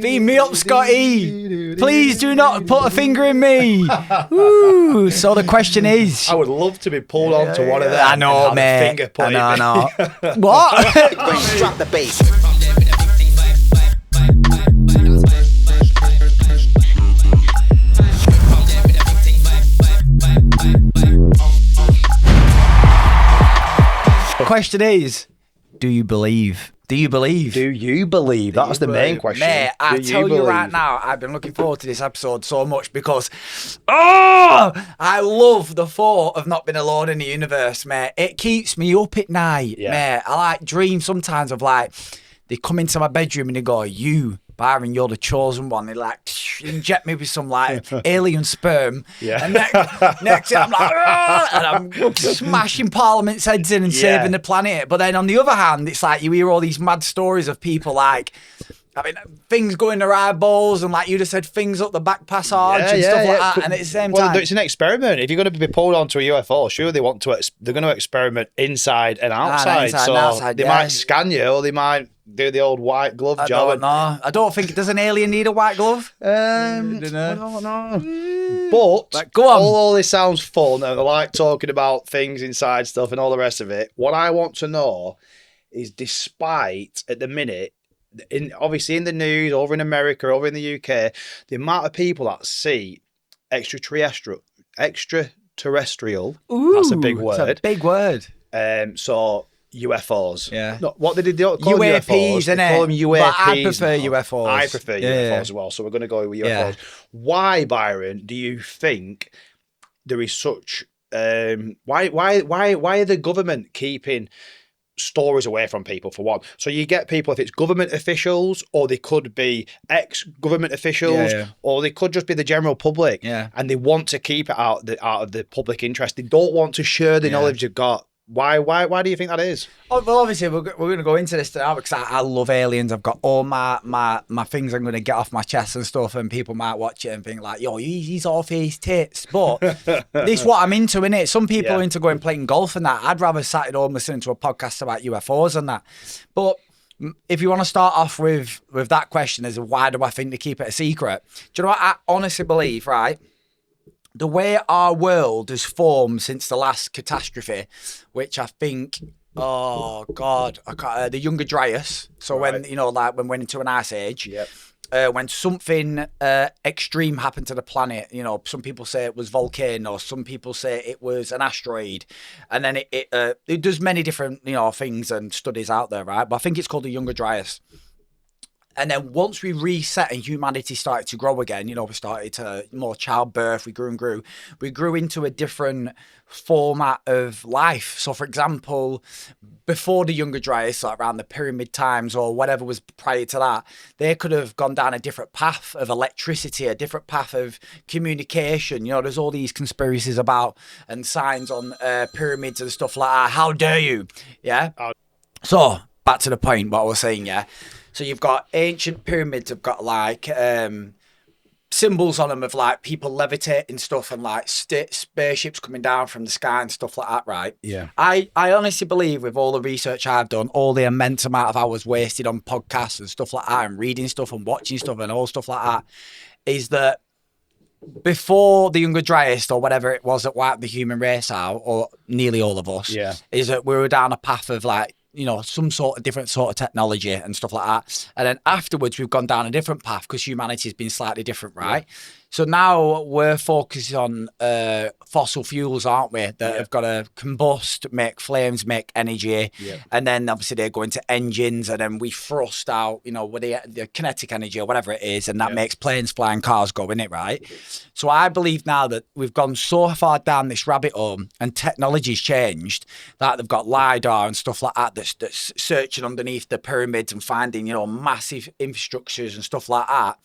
Beam me up, Scotty. Please do not put a finger in me. Ooh. So the question is, I would love to be pulled onto one of them. I know, and have a mate. finger put in me. I know. What? Drop the bass. Question is, do you believe? Do you believe? Do you believe? That's the main question. Mate, I Do tell you believe? right now, I've been looking forward to this episode so much because, I love the thought of not being alone in the universe, mate. It keeps me up at night, mate. I like dream sometimes of like, they come into my bedroom and they go, you, Byron, you're the chosen one. They like inject me with some like alien sperm. Yeah. And next thing I'm like, and I'm smashing Parliament's heads in and saving the planet. But then on the other hand, it's like you hear all these mad stories of people like, I mean, things going their eyeballs and like you just said, things up the back passage and stuff like that. And at the same time, it's an experiment. If you're going to be pulled onto a UFO, sure, they're going to experiment inside and outside. They might scan you, or they might do the old white glove job. I don't know. I don't think, does an alien need a white glove? I don't know. But go on. All this sounds fun, and I like talking about things inside stuff and all the rest of it. What I want to know is, despite at the minute, obviously in the news, over in America, over in the UK, the amount of people that see extraterrestrial. Ooh, that's a big word. It's a big word. So UFOs. Yeah. No, what did they call UAPs, UFOs? Isn't they call them UAPs. But I prefer UFOs. I prefer UFOs as well. So we're going to go with UFOs. Yeah. Why, Byron, do you think there is such? Why are the government keeping stories away from people, for one? So you get people, if it's government officials, or they could be ex-government officials, or they could just be the general public, and they want to keep it out of the public interest. They don't want to share the knowledge they've got. Why do you think that is? Oh, well, obviously we're going to go into this now because I love aliens. I've got all my things I'm going to get off my chest and stuff, and people might watch it and think like, yo, he's off his tits. But this is what I'm into, innit? Some people are into going playing golf and that. I'd rather sat at home listening to a podcast about UFOs and that. But if you want to start off with that question, is why do I think they keep it a secret? Do you know what I honestly believe, right? The way our world has formed since the last catastrophe, which I think, oh God, the Younger Dryas. So when, like when we went into an ice age, when something extreme happened to the planet, some people say it was volcano, some people say it was an asteroid, and then it does many different, things and studies out there, right? But I think it's called the Younger Dryas. And then once we reset and humanity started to grow again, we started to more childbirth, we grew and grew. We grew into a different format of life. So, for example, before the Younger Dryas, like around the pyramid times or whatever was prior to that, they could have gone down a different path of electricity, a different path of communication. There's all these conspiracies about and signs on pyramids and stuff like that. How dare you? Yeah. So, back to the point, what I was saying, So you've got ancient pyramids have got like symbols on them of like people levitating stuff and like spaceships coming down from the sky and stuff like that, right? Yeah. I honestly believe with all the research I've done, all the immense amount of hours wasted on podcasts and stuff like that and reading stuff and watching stuff and all stuff like that, is that before the Younger Dryas or whatever it was that wiped the human race out, or nearly all of us, is that we were down a path of like, some sort of different sort of technology and stuff like that. And then afterwards, we've gone down a different path because humanity has been slightly different, right? Yeah. So now we're focusing on fossil fuels, aren't we? That have got to combust, make flames, make energy. Yeah. And then obviously they go into engines, and then we thrust out, with the kinetic energy or whatever it is. And that makes planes fly and cars go, innit, right? So I believe now that we've gone so far down this rabbit hole and technology's changed that they've got LiDAR and stuff like that that's searching underneath the pyramids and finding, massive infrastructures and stuff like that.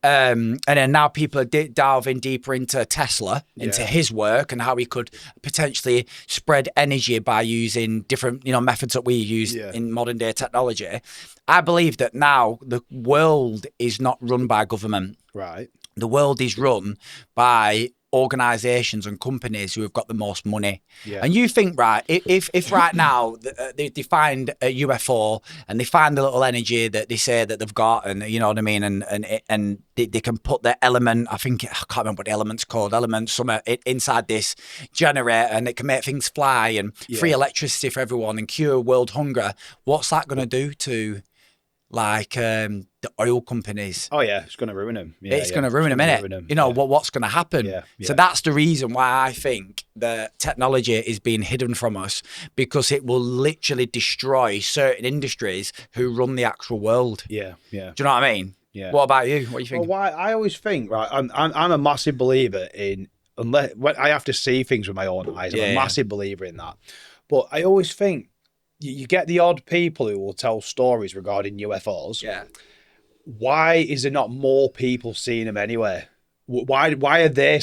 And then now people are delving deeper into Tesla, into his work and how he could potentially spread energy by using different, methods that we use in modern day technology. I believe that now the world is not run by government. Right. The world is run by organizations and companies who have got the most money. Yeah. And you think, right, if right now they find a UFO and they find the little energy that they say that they've got, and you know what I mean, and they can put their element, I can't remember what the element's called, somewhere inside this generator, and it can make things fly and free electricity for everyone and cure world hunger. What's that going to do to like the oil companies? Oh yeah, it's going to ruin them. Yeah, it's going to ruin them, innit? You know, what's going to happen? Yeah. So that's the reason why I think that technology is being hidden from us, because it will literally destroy certain industries who run the actual world. Yeah. Do you know what I mean? Yeah. What about you? What do you think? Well, I always think, right, I'm a massive believer in, unless when I have to see things with my own eyes, I'm a massive believer in that. But I always think you get the odd people who will tell stories regarding UFOs. Yeah. Why is there not more people seeing them anyway? Why are they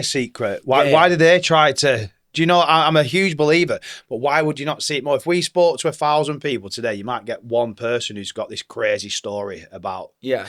secret? Why do they try to? Do you know? I'm a huge believer, but why would you not see it more? If we spoke to 1,000 people today, you might get one person who's got this crazy story about. Yeah.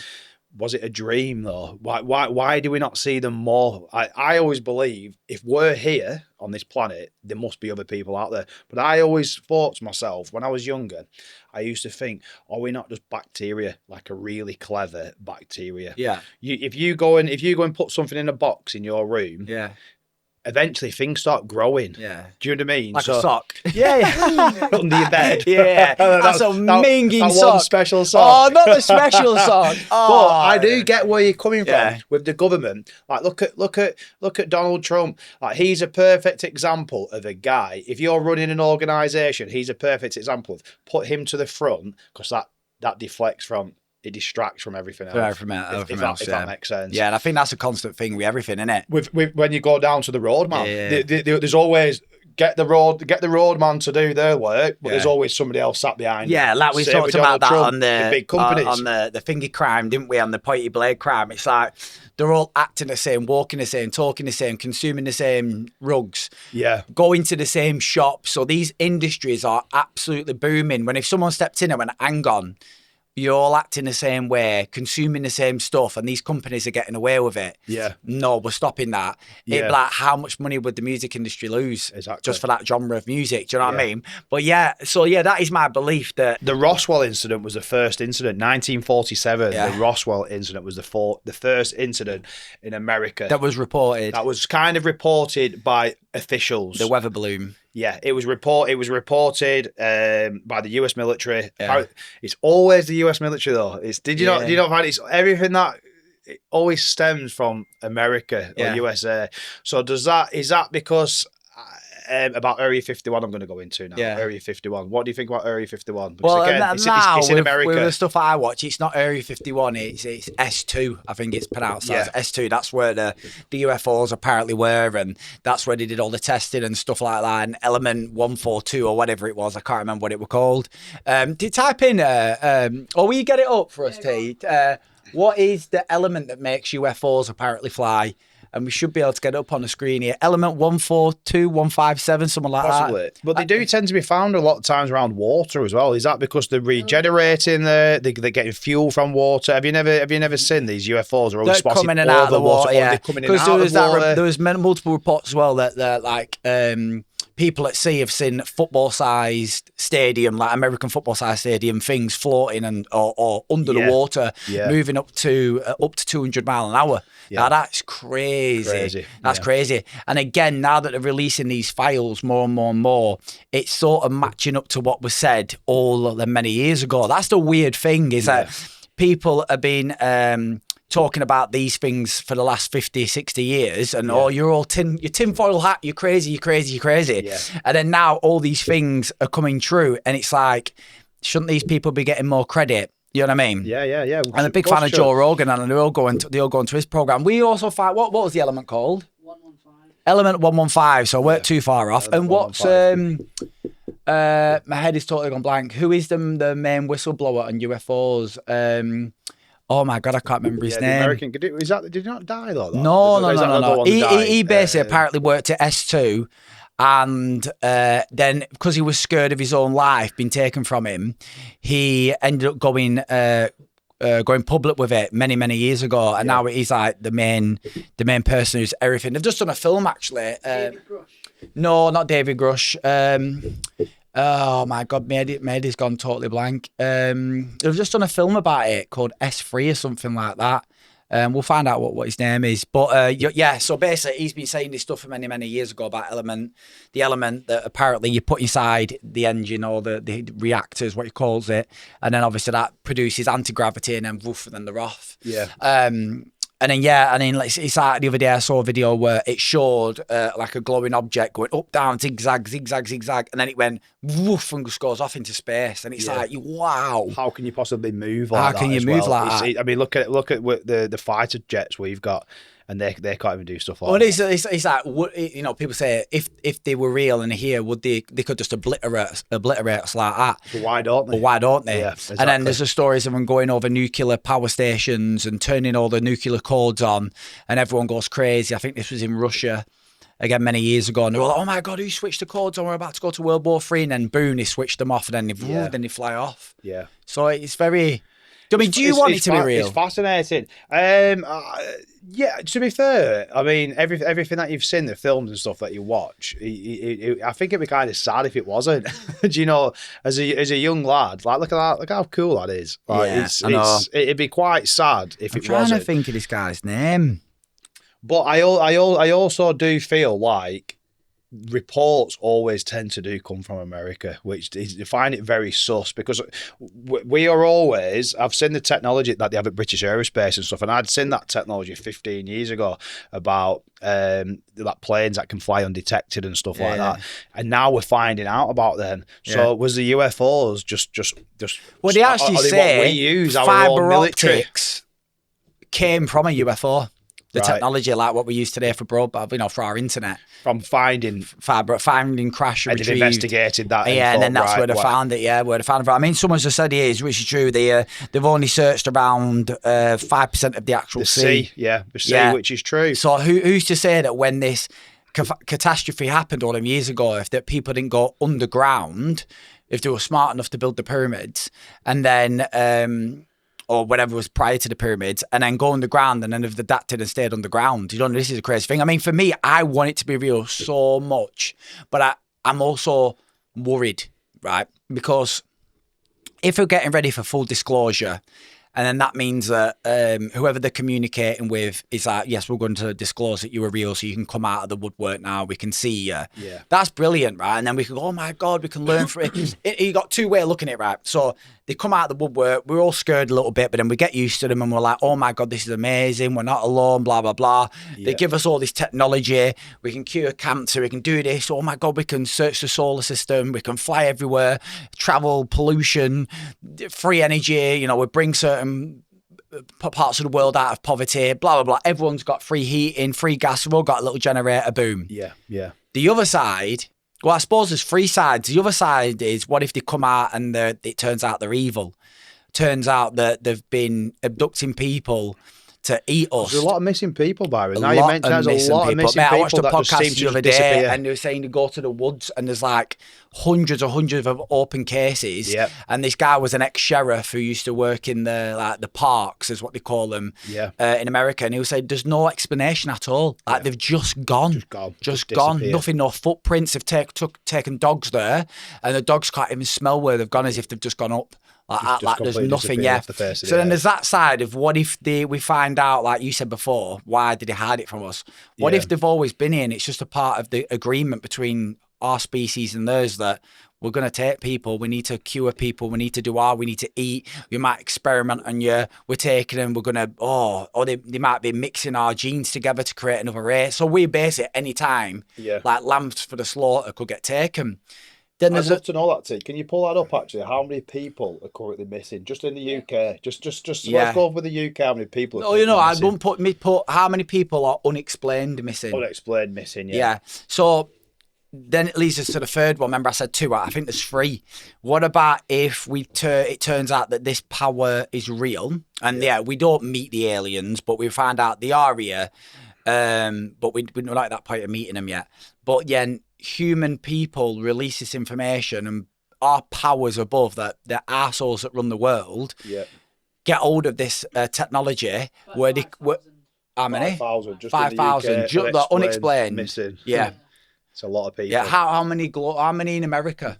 Was it a dream though? Why do we not see them more? I always believe if we're here on this planet, there must be other people out there. But I always thought to myself when I was younger, I used to think, are we not just bacteria, like a really clever bacteria? Yeah. If you go and put something in a box in your room, Yeah. eventually things start growing. Yeah. Do you know what I mean? Like a sock. Yeah. Under your bed. Yeah. That's a minging sock. One special sock. Oh, not the special sock. Oh, But I do get where you're coming from Yeah. with the government. Like, look at Donald Trump. Like, he's a perfect example of a guy. If you're running an organisation, he's a perfect example of put him to the front, because that deflects from. It distracts from everything else. If that makes sense. Yeah, and I think that's a constant thing with everything, isn't it? With when you go down to the road man, there's always get the road man to do their work, but there's always somebody else sat behind. Yeah, like we talked about that on the big companies, on the finger crime, didn't we? On the pointy blade crime, it's like they're all acting the same, walking the same, talking the same, consuming the same rugs. Yeah, going to the same shops. So these industries are absolutely booming. When if someone stepped in and went, hang on, you're all acting the same way, consuming the same stuff, and these companies are getting away with it. Yeah. No, we're stopping that. Yeah. It'd be like, how much money would the music industry lose just for that genre of music? Do you know what I mean? But that is my belief that the Roswell incident was the first incident, 1947. Yeah. The Roswell incident was the first incident in America that was reported. That was kind of reported by officials. The weather balloon. Yeah, it was reported by the US military. Yeah. It's always the US military though. Did you not find it's everything that it always stems from America or USA. So is that because about Area 51 I'm going to go into now. Yeah. Area 51. What do you think about Area 51? Because well, again, it's in America. With the stuff I watch, it's not Area 51, it's S2, I think it's pronounced as S2. That's where the UFOs apparently were, and that's where they did all the testing and stuff like that, and Element 142 or whatever it was, I can't remember what it was called. Did you type in, or will you get it up for us, T? What is the element that makes UFOs apparently fly? And we should be able to get it up on the screen here. Element 142, 157, something like that. But they do tend to be found a lot of times around water as well. Is that because they're regenerating? They're getting fuel from water. Have you never seen these UFOs? Are always coming in and out of the water. Yeah, because there was multiple reports as well that like people at sea have seen football-sized stadium, like American football-sized stadium, things floating and or under the water, moving up to 200 miles an hour. Yeah. Now that's crazy. That's crazy. And again, now that they're releasing these files more and more and more, it's sort of matching up to what was said all of the many years ago. That's the weird thing is that people have been talking about these things for the last 50, 60 years and you're all your tinfoil hat, you're crazy. Yeah. And then now all these things are coming true and it's like, shouldn't these people be getting more credit? You know what I mean? Yeah. I'm a big fan of Joe Rogan and they all go into his program. We also find, what was the element called? 115. Element 115, so we're too far off. And what's, my head is totally gone blank. Who is the main whistleblower on UFOs? Oh my God, I can't remember his name. American, did he not die though? No. He basically apparently worked at S2 and then because he was scared of his own life being taken from him, he ended up going going public with it many years ago, and now he's like the main person who's everything. They've just done a film actually. No, not David Grush. Oh my God, Mady's gone totally blank. They've just done a film about it called S3 or something like that. We'll find out what his name is. But yeah, so basically he's been saying this stuff for many years ago about the element that apparently you put inside the engine or the reactors, what he calls it, and then obviously that produces anti-gravity and then woof, and then they're off. Yeah. And then it's like the other day I saw a video where it showed like a glowing object going up, down, zigzag, and then it went woof and just goes off into space. And it's like, wow. How can you possibly move like that? How can you move like that? I mean, look at the fighter jets we've got, and they can't even do stuff like well, that. It's like, you know, people say if they were real and here, would they could just obliterate us like that. But why don't they? But why don't they? Yeah, exactly. And then there's the stories of them going over nuclear power stations and turning all the nuclear codes on, and everyone goes crazy. I think this was in Russia, again, many years ago, and they were like, oh my God, who switched the codes on? We're about to go to World War III, and then boom, they switched them off, and then they fly off. Yeah. So it's very... I mean, do you want it to be real? It's fascinating. Yeah, to be fair, I mean, everything that you've seen, the films and stuff that you watch, I think it'd be kind of sad if it wasn't. Do you know, as a young lad, like look at that, look how cool that is. Like, yeah, it'd be quite sad if it wasn't. I'm trying to think of this guy's name. But I also do feel like reports always tend to come from America, which is, I find it very sus, because we are always, I've seen the technology that they have at British Aerospace and stuff, and I'd seen that technology 15 years ago about like planes that can fly undetected and stuff like that, and now we're finding out about them. So was the UFOs just well, they actually say what we use, our fiber own military optics came from a UFO. The technology, like what we use today for broadband, you know, for our internet. From finding crash and retrieved. They've investigated that. Yeah, and then that's where they found it. Yeah, where they found it. I mean, someone's just said it is, which is true. They've only searched around 5% of the actual sea. Yeah, the sea, which is true. So who's to say that when this catastrophe happened all them years ago, if that people didn't go underground, if they were smart enough to build the pyramids, and then or whatever was prior to the pyramids, and then go underground, and then have adapted and stayed underground. You know, this is a crazy thing. I mean, for me, I want it to be real so much, but I'm also worried, right? Because if we're getting ready for full disclosure, and then that means that whoever they're communicating with is like, yes, we're going to disclose that you were real, so you can come out of the woodwork now, we can see you. Yeah. That's brilliant, right? And then we can go, oh my God, we can learn from it. You got two ways of looking at it, right? So they come out of the woodwork, we're all scared a little bit, but then we get used to them and we're like, oh my God, this is amazing, we're not alone, blah, blah, blah. Yeah. They give us all this technology, we can cure cancer, we can do this, oh my God, we can search the solar system, we can fly everywhere, travel, pollution, free energy, you know, we bring certain parts of the world out of poverty, blah, blah, blah. Everyone's got free heating, free gas, we've all got a little generator, boom. Yeah, yeah. The other side, well, I suppose there's three sides. The other side is, what if they come out and it turns out they're evil? Turns out that they've been abducting people to eat us. There's a lot of missing people, Byron. Now you mentioned there's a lot of missing people. I watched a podcast the other day, disappear. and they were saying to go to the woods, and there's like hundreds of open cases. Yep. And this guy was an ex-sheriff who used to work in the parks, is what they call them, in America. And he was saying there's no explanation at all. Like they've just gone. Just gone. Nothing, no footprints. They've taken dogs there, and the dogs can't even smell where they've gone, as if they've just gone up. Like there's nothing yet. So then there's that side of, what if we find out, like you said before, why did they hide it from us? What if they've always been here and it's just a part of the agreement between our species and theirs, that we're going to take people, we need to cure people, we need to do we need to eat, we might experiment on you, we're taking them, we're going to, or they might be mixing our genes together to create another race. So we base it any time, like lambs for the slaughter could get taken. Then I'd love to know that, T. Can you pull that up, actually? How many people are currently missing? Just in the UK. Just let's go over the UK, how many people are missing. I wouldn't put how many people are unexplained missing. Unexplained missing, Yeah. So then it leads us to the third one. Remember I said two, I think there's three. What about if it turns out that this power is real, and we don't meet the aliens, but we find out they are here, but we don't like that point of meeting them yet. But human people release this information, and our powers above, that the arseholes that run the world, get hold of this technology where they... How many? 5,000. Just 5,000. Just the unexplained. Missing. Yeah. It's a lot of people. Yeah. How many in America?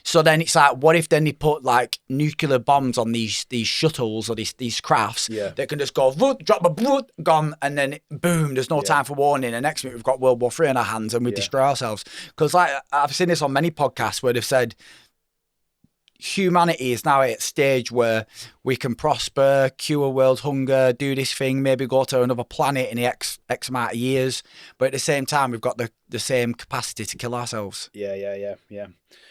So then it's like, what if then they put like nuclear bombs on these shuttles or these crafts that can just go drop a gone, and then boom, there's no time for warning, and next minute we've got World War III in our hands and we destroy ourselves. Because like I've seen this on many podcasts where they've said humanity is now at a stage where we can prosper, cure world hunger, do this thing, maybe go to another planet in the X amount of years, but at the same time we've got the same capacity to kill ourselves. Yeah.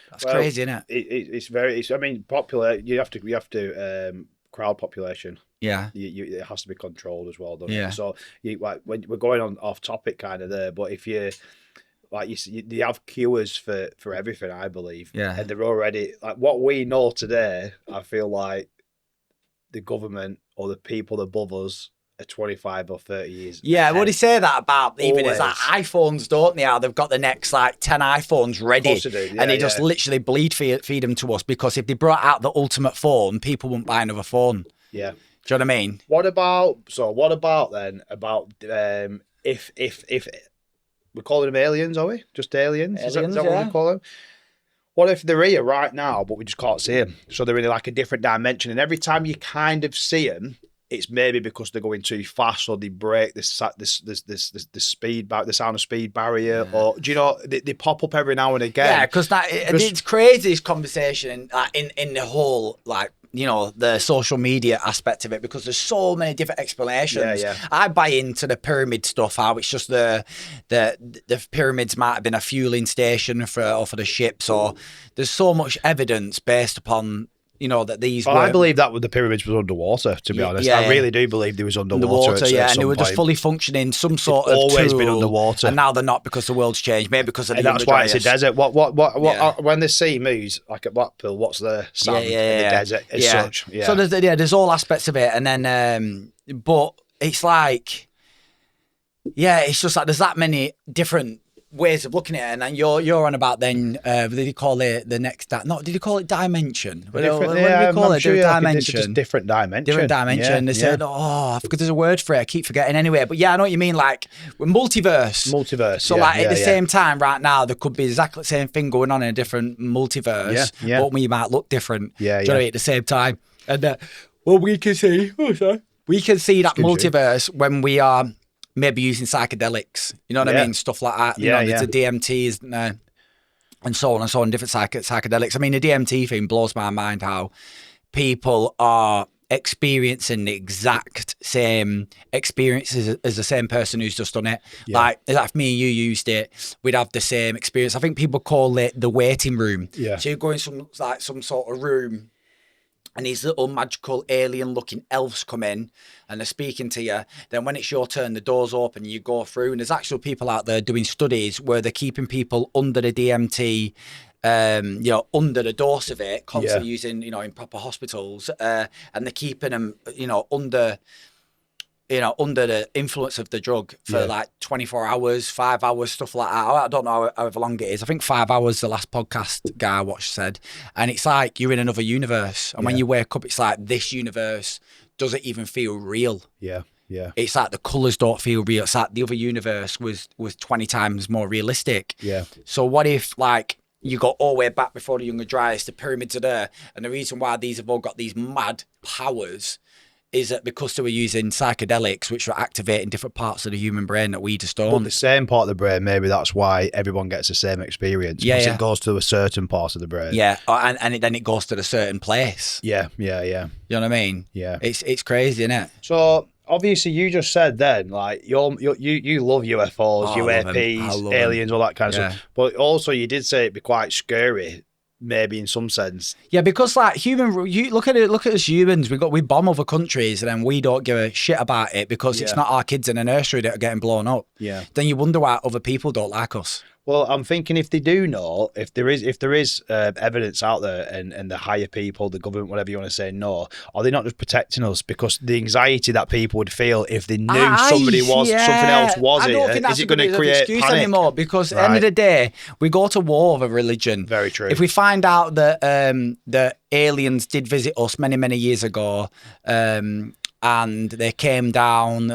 That's crazy, isn't it? It's very. I mean, popular. You have to crowd population. Yeah. It has to be controlled as well, doesn't Yeah. it? So like when we're going on off topic kind of there, but if you like you have cures for everything, I believe. Yeah. And they're already like what we know today. I feel like the government or the people above us are 25 or 30 years. Yeah, well, they say that about even Always. it's like iPhones, don't they? How they've got the next like 10 iPhones ready, Of course they do. Yeah, and they just literally bleed feed them to us, because if they brought out the ultimate phone, people wouldn't buy another phone. Yeah. Do you know what I mean? What about then about if we're calling them aliens, are we? Just aliens? Is that what we call them? What if they're here right now, but we just can't see them? So they're in like a different dimension, and every time you kind of see them, it's maybe because they're going too fast, or they break the sound of speed barrier, or do you know they pop up every now and again? Yeah, because it's crazy, this conversation in the whole like, you know, the social media aspect of it, because there's so many different explanations. Yeah. I buy into the pyramid stuff, how it's just the pyramids might have been a fueling station for the ships, or there's so much evidence based upon, you know, that these Well, I believe that the pyramids was underwater, to be honest. I really do believe they was underwater at and they were just fully functioning some sort of always tool, been underwater, and now they're not because the world's changed, maybe because of the that's why it's a desert. What when the sea moves like at Blackpool, what's the sand in the desert as such? Yeah. So there's all aspects of it, and then but it's like, it's just like there's that many different ways of looking at it, and then you're on about then did you call it the next did you call it dimension? What do we call it? Dimension. It's just different dimension. Different dimension. They said, I forgot there's a word for it. I keep forgetting anyway. But yeah, I know what you mean. Like multiverse. So at the same time, right now, there could be exactly the same thing going on in a different multiverse. Yeah. But we might look different. Yeah. Do you know what I mean? At the same time, and we can see. We can see that multiverse when we are maybe using psychedelics, you know what I mean? Stuff like that. You know, the DMTs and so on, different psychedelics. I mean, the DMT thing blows my mind, how people are experiencing the exact same experiences as the same person who's just done it. Like if me and you used it, we'd have the same experience. I think people call it the waiting room. So you go in some sort of room, and these little magical alien-looking elves come in and they're speaking to you. Then when it's your turn, the doors open and you go through. And there's actual people out there doing studies where they're keeping people under the DMT, under the dose of it, constantly using, in proper hospitals. And they're keeping them, under the influence of the drug for like 24 hours, 5 hours, stuff like that. I don't know however long it is. I think 5 hours, the last podcast guy I watched said. And it's like you're in another universe. And when you wake up, it's like this universe doesn't even feel real. Yeah. It's like the colours don't feel real. It's like the other universe was 20 times more realistic. Yeah. So what if like you got all the way back before the Younger Dryas, the pyramids are there. And the reason why these have all got these mad powers is that because they were using psychedelics, which were activating different parts of the human brain that we just don't. But the same part of the brain, maybe that's why everyone gets the same experience. Because it goes to a certain part of the brain. Yeah, and then it goes to a certain place. Yeah. You know what I mean? Yeah. It's crazy, isn't it? So obviously you just said then, like you love UFOs, UAPs, aliens, all that kind of stuff. But also you did say it'd be quite scary. Maybe in some sense, because like look at us humans. We bomb other countries, and then we don't give a shit about it because it's not our kids in a nursery that are getting blown up. Yeah. Then you wonder why other people don't like us. Well, I'm thinking if they do know, if there is evidence out there, and the higher people, the government, whatever you want to say, know, are they not just protecting us? Because the anxiety that people would feel if they knew something else was I don't here, think that's is it a good going to create excuse panic anymore? Because at the end of the day, we go to war over religion. Very true. If we find out that that aliens did visit us many, many years ago, and they came down,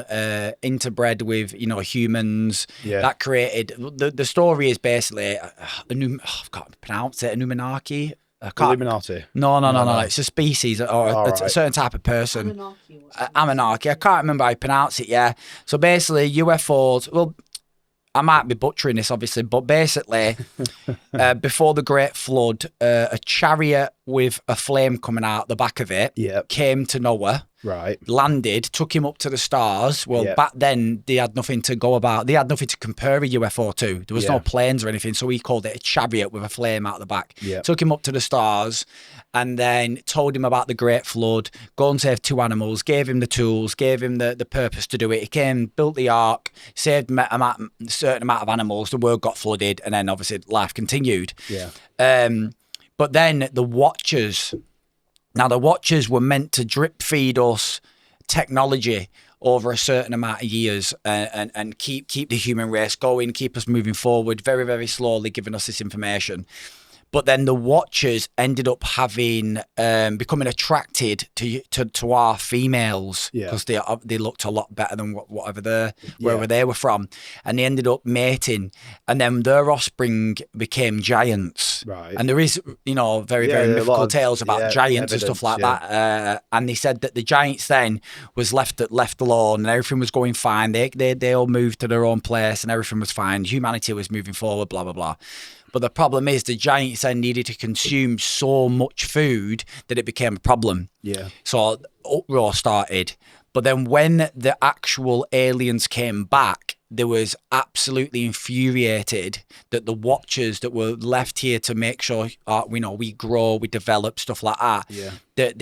interbred with humans. Yeah. That created the story is basically I can't pronounce it. Illuminati. Illuminati. No. It's a species or a certain type of person. Anunnaki. I can't remember how you pronounce it. Yeah. So basically, UFOs. Well, I might be butchering this, obviously, but basically, before the Great Flood, a chariot with a flame coming out the back of it came to Noah. Right. Landed, took him up to the stars. Well, back then, they had nothing to go about. They had nothing to compare a UFO to. There was no planes or anything, so he called it a chariot with a flame out the back. Took him up to the stars and then told him about the Great Flood, go and save 2 animals, gave him the tools, gave him the purpose to do it. He came, built the ark, saved a certain amount of animals, the world got flooded, and then obviously life continued. Yeah. But then the Watchers... Now, the Watchers were meant to drip feed us technology over a certain amount of years and keep the human race going, keep us moving forward very, very slowly, giving us this information. But then the Watchers ended up having becoming attracted to our females because they looked a lot better than wherever they were from, and they ended up mating, and then their offspring became giants. Right. And there is very mythical tales about giants and stuff like that. And they said that the giants then was left alone and everything was going fine. They all moved to their own place and everything was fine. Humanity was moving forward. Blah blah blah. But the problem is the giants then needed to consume so much food that it became a problem. Yeah. So uproar started. But then when the actual aliens came back, they was absolutely infuriated that the Watchers that were left here to make sure we grow, we develop, stuff like that. Yeah. That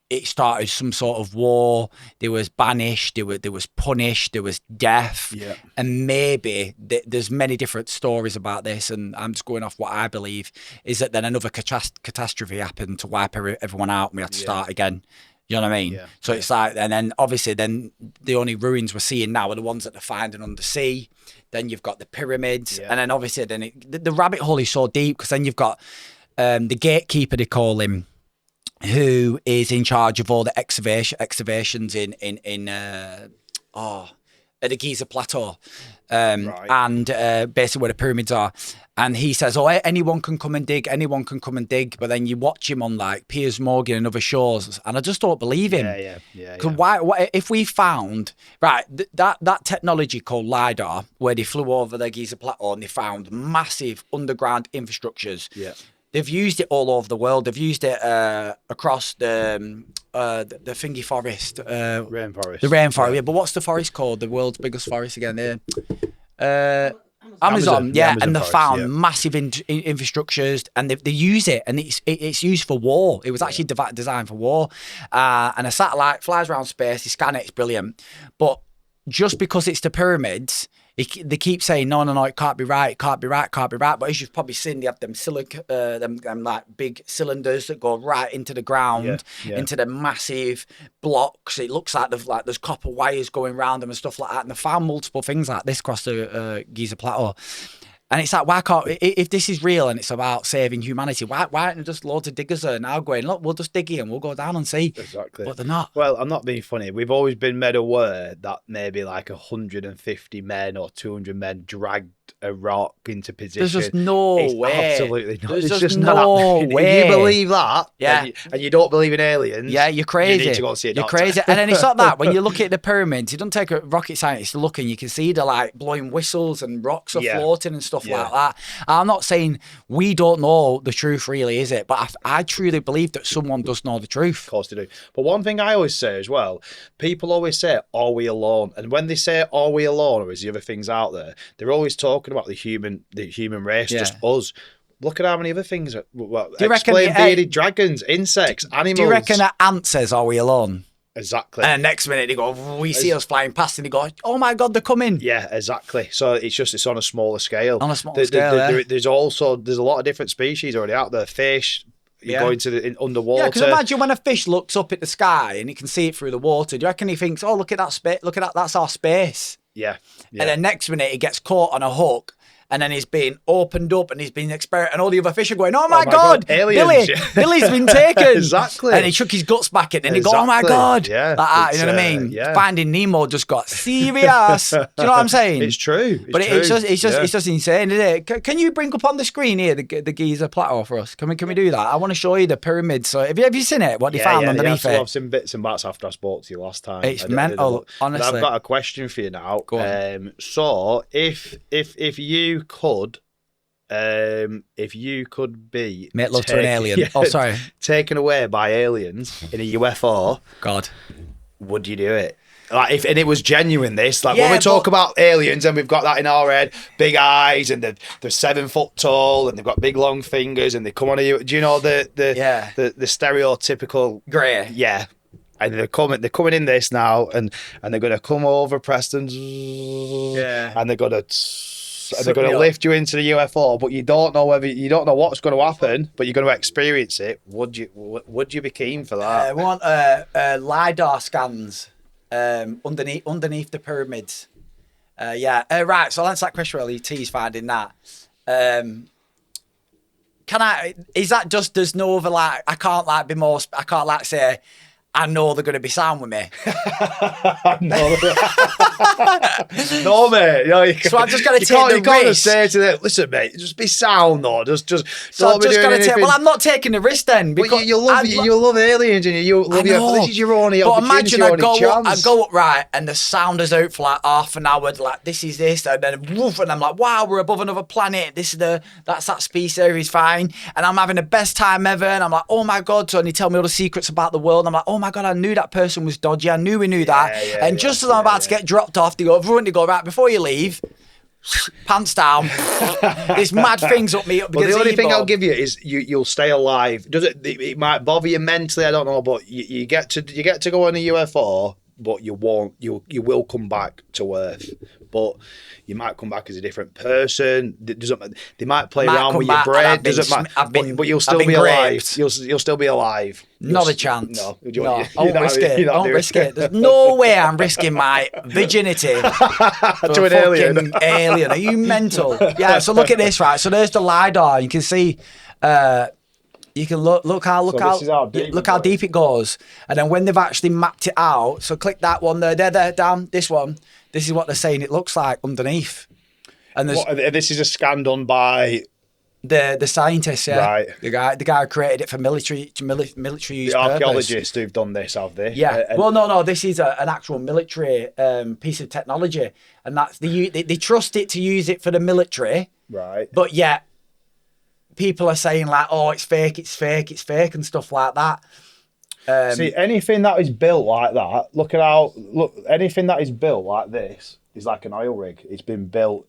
it started some sort of war. There was banished, there was punished, there was death. Yeah. And maybe there's many different stories about this, and I'm just going off what I believe, is that then another catastrophe happened to wipe everyone out and we had to start again. You know what I mean? Yeah. So it's like, and then obviously then the only ruins we're seeing now are the ones that they're finding under sea. Then you've got the pyramids. Yeah. And then obviously then the rabbit hole is so deep because then you've got the gatekeeper, they call him, who is in charge of all the excavations at the Giza Plateau, and basically where the pyramids are. And he says, anyone can come and dig, but then you watch him on like Piers Morgan and other shows, and I just don't believe him. Yeah. Why, if we found, that technology called LiDAR, where they flew over the Giza Plateau and they found massive underground infrastructures. Yeah. They've used it all over the world. They've used it across the thingy forest. Rainforest. The rainforest, yeah. But what's the forest called? The world's biggest forest again? Amazon, yeah. And they found massive infrastructures, and they use it, and it's used for war. It was actually designed for war. And a satellite flies around space, they scan it, it's brilliant. But just because it's the pyramids, they keep saying no, it can't be right. But as you've probably seen, they have them them like big cylinders that go right into the ground, into the massive blocks. It looks like there's copper wires going around them and stuff like that. And they found multiple things like this across the Giza Plateau. And it's like, why can't, if this is real and it's about saving humanity, why aren't there just loads of diggers there now going, look, we'll just dig here and we'll go down and see. Exactly. But they're not. Well, I'm not being funny. We've always been made aware that maybe like 150 men or 200 men dragged a rock into position. There's just no way. Absolutely not. There's just no way. If you believe that, and you don't believe in aliens, you're crazy. You need to go and see a doctor. You're crazy. And then it's not that. When you look at the pyramids, it doesn't take a rocket scientist to look and you can see the like blowing whistles and rocks are floating and stuff like that. I'm not saying we don't know the truth really, is it? But I truly believe that someone does know the truth. Of course they do. But one thing I always say as well, people always say, are we alone? And when they say, are we alone, or is the other things out there, they're always talking about the human race, just us. Look at how many other things explain bearded dragons, insects, animals. Do you reckon that ant says, are we alone? Exactly. And the next minute they go, we see us flying past, and they go, oh my God, they're coming. Yeah, exactly. So it's on a smaller scale. On a smaller scale, there's a lot of different species already out there. Fish, you go into underwater. Yeah, because imagine when a fish looks up at the sky and he can see it through the water. Do you reckon he thinks, oh, look at that space, look at that, that's our space? Yeah. And then next minute he gets caught on a hook. And then he's been opened up and he's been experimented. And all the other fish are going, oh my God, aliens. Billy's been taken. Exactly. And he shook his guts back in and he go, oh my God. Yeah. Like that, you know what I mean? Yeah. Finding Nemo just got serious. Do you know what I'm saying? It's true. It's just insane, isn't it? Can you bring up on the screen here the Giza plateau for us? Can we do that? I want to show you the pyramids. So have you seen it? What they found underneath it? I've seen bits and bats after I spoke to you last time. It's mental, honestly. And I've got a question for you now. Go on. So if you could. If you could be make love to an alien, taken away by aliens in a UFO, God, would you do it? Like if and it was genuine, this when we talk about aliens and we've got that in our head, big eyes and they're 7 foot tall and they've got big long fingers and they come on you. Do you know the stereotypical grey? Yeah. And they're coming in this now, and they're gonna come over Preston, and they're gonna lift you into the UFO, but you don't know what's going to happen, but you're going to experience it. Would you be keen for that? We want LiDAR scans underneath the pyramids. Right. So I'll answer that question. Really, T's finding that. Is that just there's no other I can't say I know they're going to be sound with me. No, mate. No, so I've just got to take the risk. You can't just say to them, listen, mate, just be sound, though. Just so I've just got to take. Well, I'm not taking the risk then. Because you love aliens and you love this is your only opportunity. But imagine I go up right and the sound is out for like half an hour. Like this is this, and then woof, and I'm like, wow, we're above another planet. That's that species there is fine, and I'm having the best time ever. And I'm like, oh my God. So and they tell me all the secrets about the world. And I'm like, oh my God, I knew that person was dodgy. I knew we knew that. And just as I'm about to get dropped off, they go, right, before you leave, pants down. There's mad things up me. Well, the only thing I'll give you is you'll stay alive. It might bother you mentally, I don't know, but you get to go on a UFO, but you won't. You will come back to Earth, but you might come back as a different person. They might play around with your brain. But you'll still be alive. You'll still be alive. Not a chance. No, I won't risk it. I won't risk it. There's no way I'm risking my virginity to an alien. Are you mental? Yeah. So look at this, right? So there's the LiDAR. You can see. You can look how deep it goes, and then when they've actually mapped it out. So click that one there, down this one. This is what they're saying it looks like underneath. And this is a scan done by the scientists, yeah, right? The guy who created it for military use. The archaeologists who've done this, have they? Yeah. Well, no. This is an actual military piece of technology, and that's they trust it to use it for the military, right? But yet people are saying like, oh, it's fake, and stuff like that. See, anything that is built like that, anything that is built like this is like an oil rig. It's been built.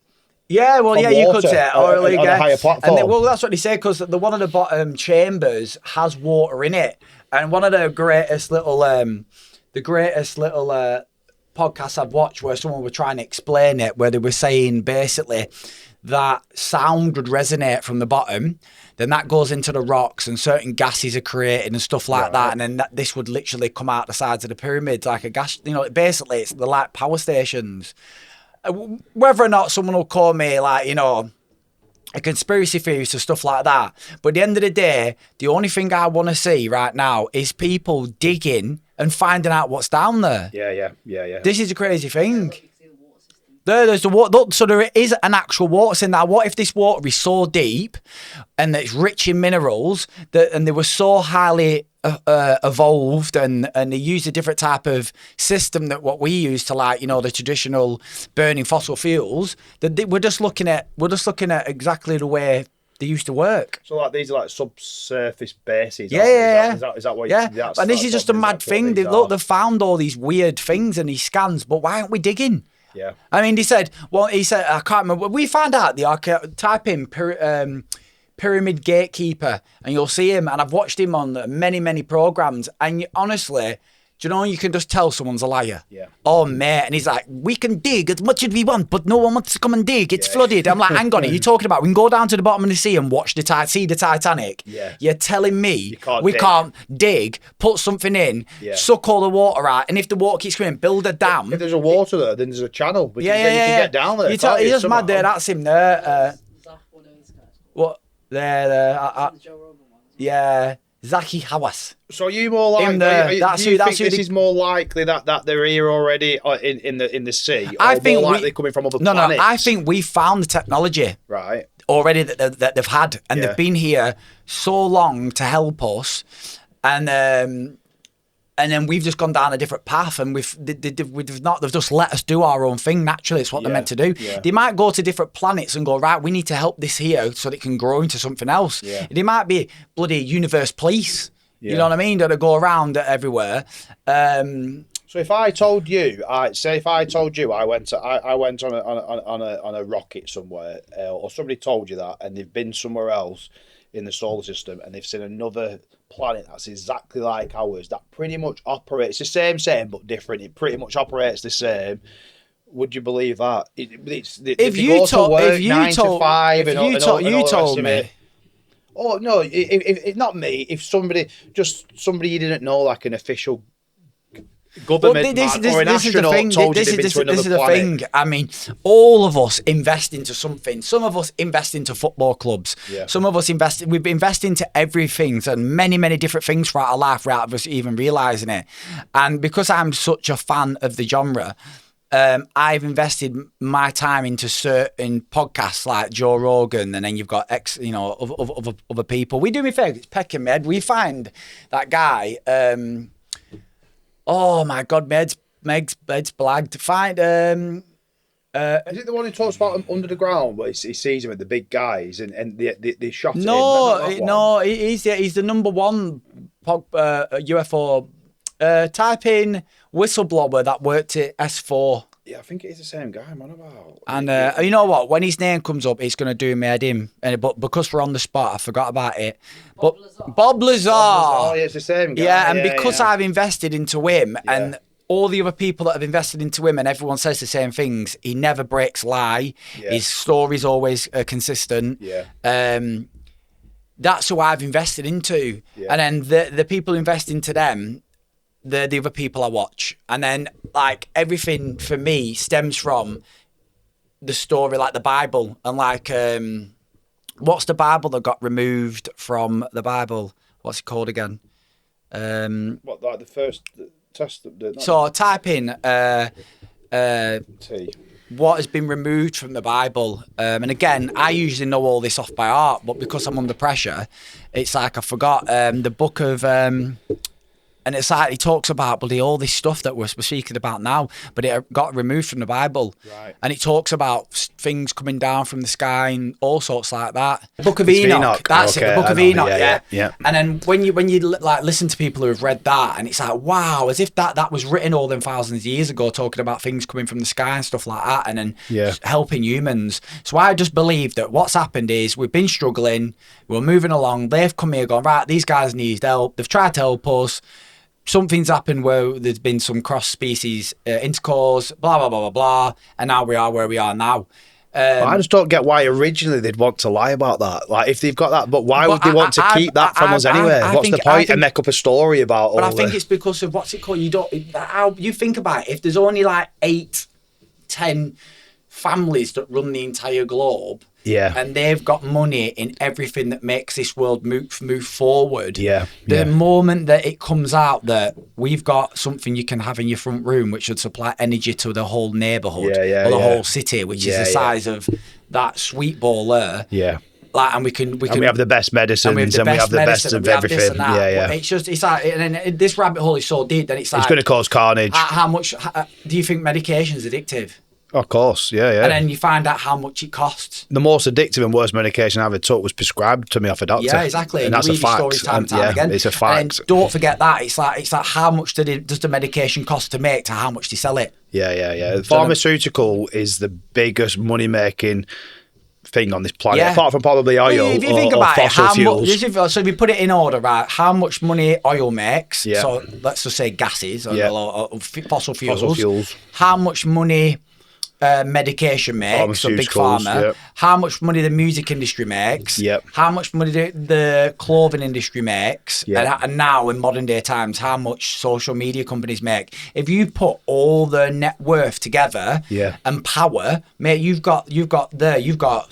Yeah, well, yeah, you could say oil rig, on a higher platform. And well, that's what they say, because the one of the bottom chambers has water in it, and one of the greatest little podcasts I've watched where someone was trying to explain it, where they were saying basically that sound would resonate from the bottom, then that goes into the rocks and certain gases are created and stuff like that, and then this would literally come out the sides of the pyramids like a gas, basically it's the like power stations. Whether or not someone will call me like, a conspiracy theorist or stuff like that, but at the end of the day, the only thing I want to see right now is people digging and finding out what's down there. Yeah. This is a crazy thing. There's the water. So there is an actual water in there. What if this water is so deep and it's rich in minerals and they were so highly evolved and they use a different type of system that what we use to the traditional burning fossil fuels, that we're just looking at exactly the way they used to work. So these are like subsurface bases. Yeah. Is that what? Yeah. And this is just a mad thing. They've found all these weird things in these scans, but why aren't we digging? Yeah. I mean, he said, I can't remember. We found out type in Pyramid Gatekeeper and you'll see him. And I've watched him on many, many programs. And honestly, Do you know you can just tell someone's a liar? Yeah. Oh, mate. And he's like, we can dig as much as we want, but no one wants to come and dig. It's flooded. I'm like, hang on, are you talking about we can go down to the bottom of the sea and watch see the Titanic? Yeah. You're telling me we can't dig, put something in, suck all the water out, and if the water keeps coming, build a dam. If there's a water there, then there's a channel. You can get down there. He's just mad there. That's him there. What? There. Yeah. Zaki Hawass. So are you more like this is more likely that they're here already in the sea? Or I think more likely coming from other planets? No. I think we found the technology already that they've had, and they've been here so long to help us, and then we've just gone down a different path, and they've just let us do our own thing naturally. It's what they're meant to do. Yeah. They might go to different planets and go, right, we need to help this here so that it can grow into something else. Yeah. They might be bloody universe police. Yeah. You know what I mean? That go around everywhere. So if I told you, I went on a rocket somewhere, or somebody told you that, and they've been somewhere else in the solar system, and they've seen another planet that's exactly like ours, that pretty much operates the same but different. It pretty much operates the same. Would you believe that? If you told me. Oh no! If not me, if somebody you didn't know, like an official government or an astronaut told you they've been to another planet. This is the thing. I mean, all of us invest into something. Some of us invest into football clubs. Yeah. Some of us we've invested into everything and many different things throughout our life without us even realising it. And because I'm such a fan of the genre, I've invested my time into certain podcasts like Joe Rogan, and then you've got other people. We do me favour, it's Peckham, Med. We find that guy. Oh my God, Med's blagged. Find is it the one who talks about him under the ground, but he sees him with the big guys and they shot him? No, he's the number one UFO. Type in whistleblower that worked at S4. Yeah, I think it is the same guy I'm on about. And you know what? When his name comes up, it's going to do me head in. But because we're on the spot, I forgot about it. Bob Lazar. Oh, yeah, it's the same guy. Yeah, and because I've invested into him, and all the other people that have invested into him, and everyone says the same things, he never breaks lie. Yeah. His story's always consistent. Yeah. That's who I've invested into. Yeah. And then the people who invest into them, the other people I watch. And then like everything for me stems from the story, like the Bible. And like what's the Bible that got removed from the Bible? What's it called again? What, like the first Testament? So type in T. What has been removed from the Bible. And again, I usually know all this off by heart, but because I'm under pressure, it's like I forgot the book of and it's like he talks about all this stuff that we're speaking about now, but it got removed from the Bible. Right. And it talks about things coming down from the sky and all sorts like that. Book of Enoch. That's it. The Book of Enoch. Yeah. And then when you like listen to people who have read that, and it's like, wow, as if that was written all them thousands of years ago, talking about things coming from the sky and stuff like that, and then helping humans. So I just believe that what's happened is we've been struggling, we're moving along. They've come here, going, right, these guys need help. They've tried to help us. Something's happened where there's been some cross-species intercourse, blah, blah, blah, blah, blah, and now we are where we are now. I just don't get why originally they'd want to lie about that. Like, if they've got that, but why would they want to keep that from us anyway? What's the point? And make up a story about all But I think it's because of, what's it called? You think about it, if there's only like 8-10 families that run the entire globe, and they've got money in everything that makes this world move forward. The moment that it comes out that we've got something you can have in your front room which would supply energy to the whole neighbourhood or the whole city, which is the size of that sweet ball there. Like, and we can have the best medicines and we have the best of everything. It's like, and then this rabbit hole is so deep that it's going to cause carnage. How much do you think medication's addictive? Of course, yeah. And then you find out how much it costs. The most addictive and worst medication I ever took was prescribed to me off a doctor. Yeah, exactly. And that's a fact. Time again. It's a fact. And don't forget that. It's like how much does the medication cost to make to how much they sell it? Yeah. The pharmaceutical is the biggest money-making thing on this planet, Yeah. apart from probably oil If you or, think or about it, fossil how fuels. much? So if you put it in order, right? How much money oil makes? Yeah. So let's just say gases or, Yeah. or fossil fuels. Fossil fuels. How much money? Medication makes, so big Pharmaceuticals, pharma. yep. How much money the music industry makes. Yep. How much money the clothing industry makes. Yep. And now in modern day times, how much social media companies make. If you put all their net worth together Yeah. and power, mate, you've got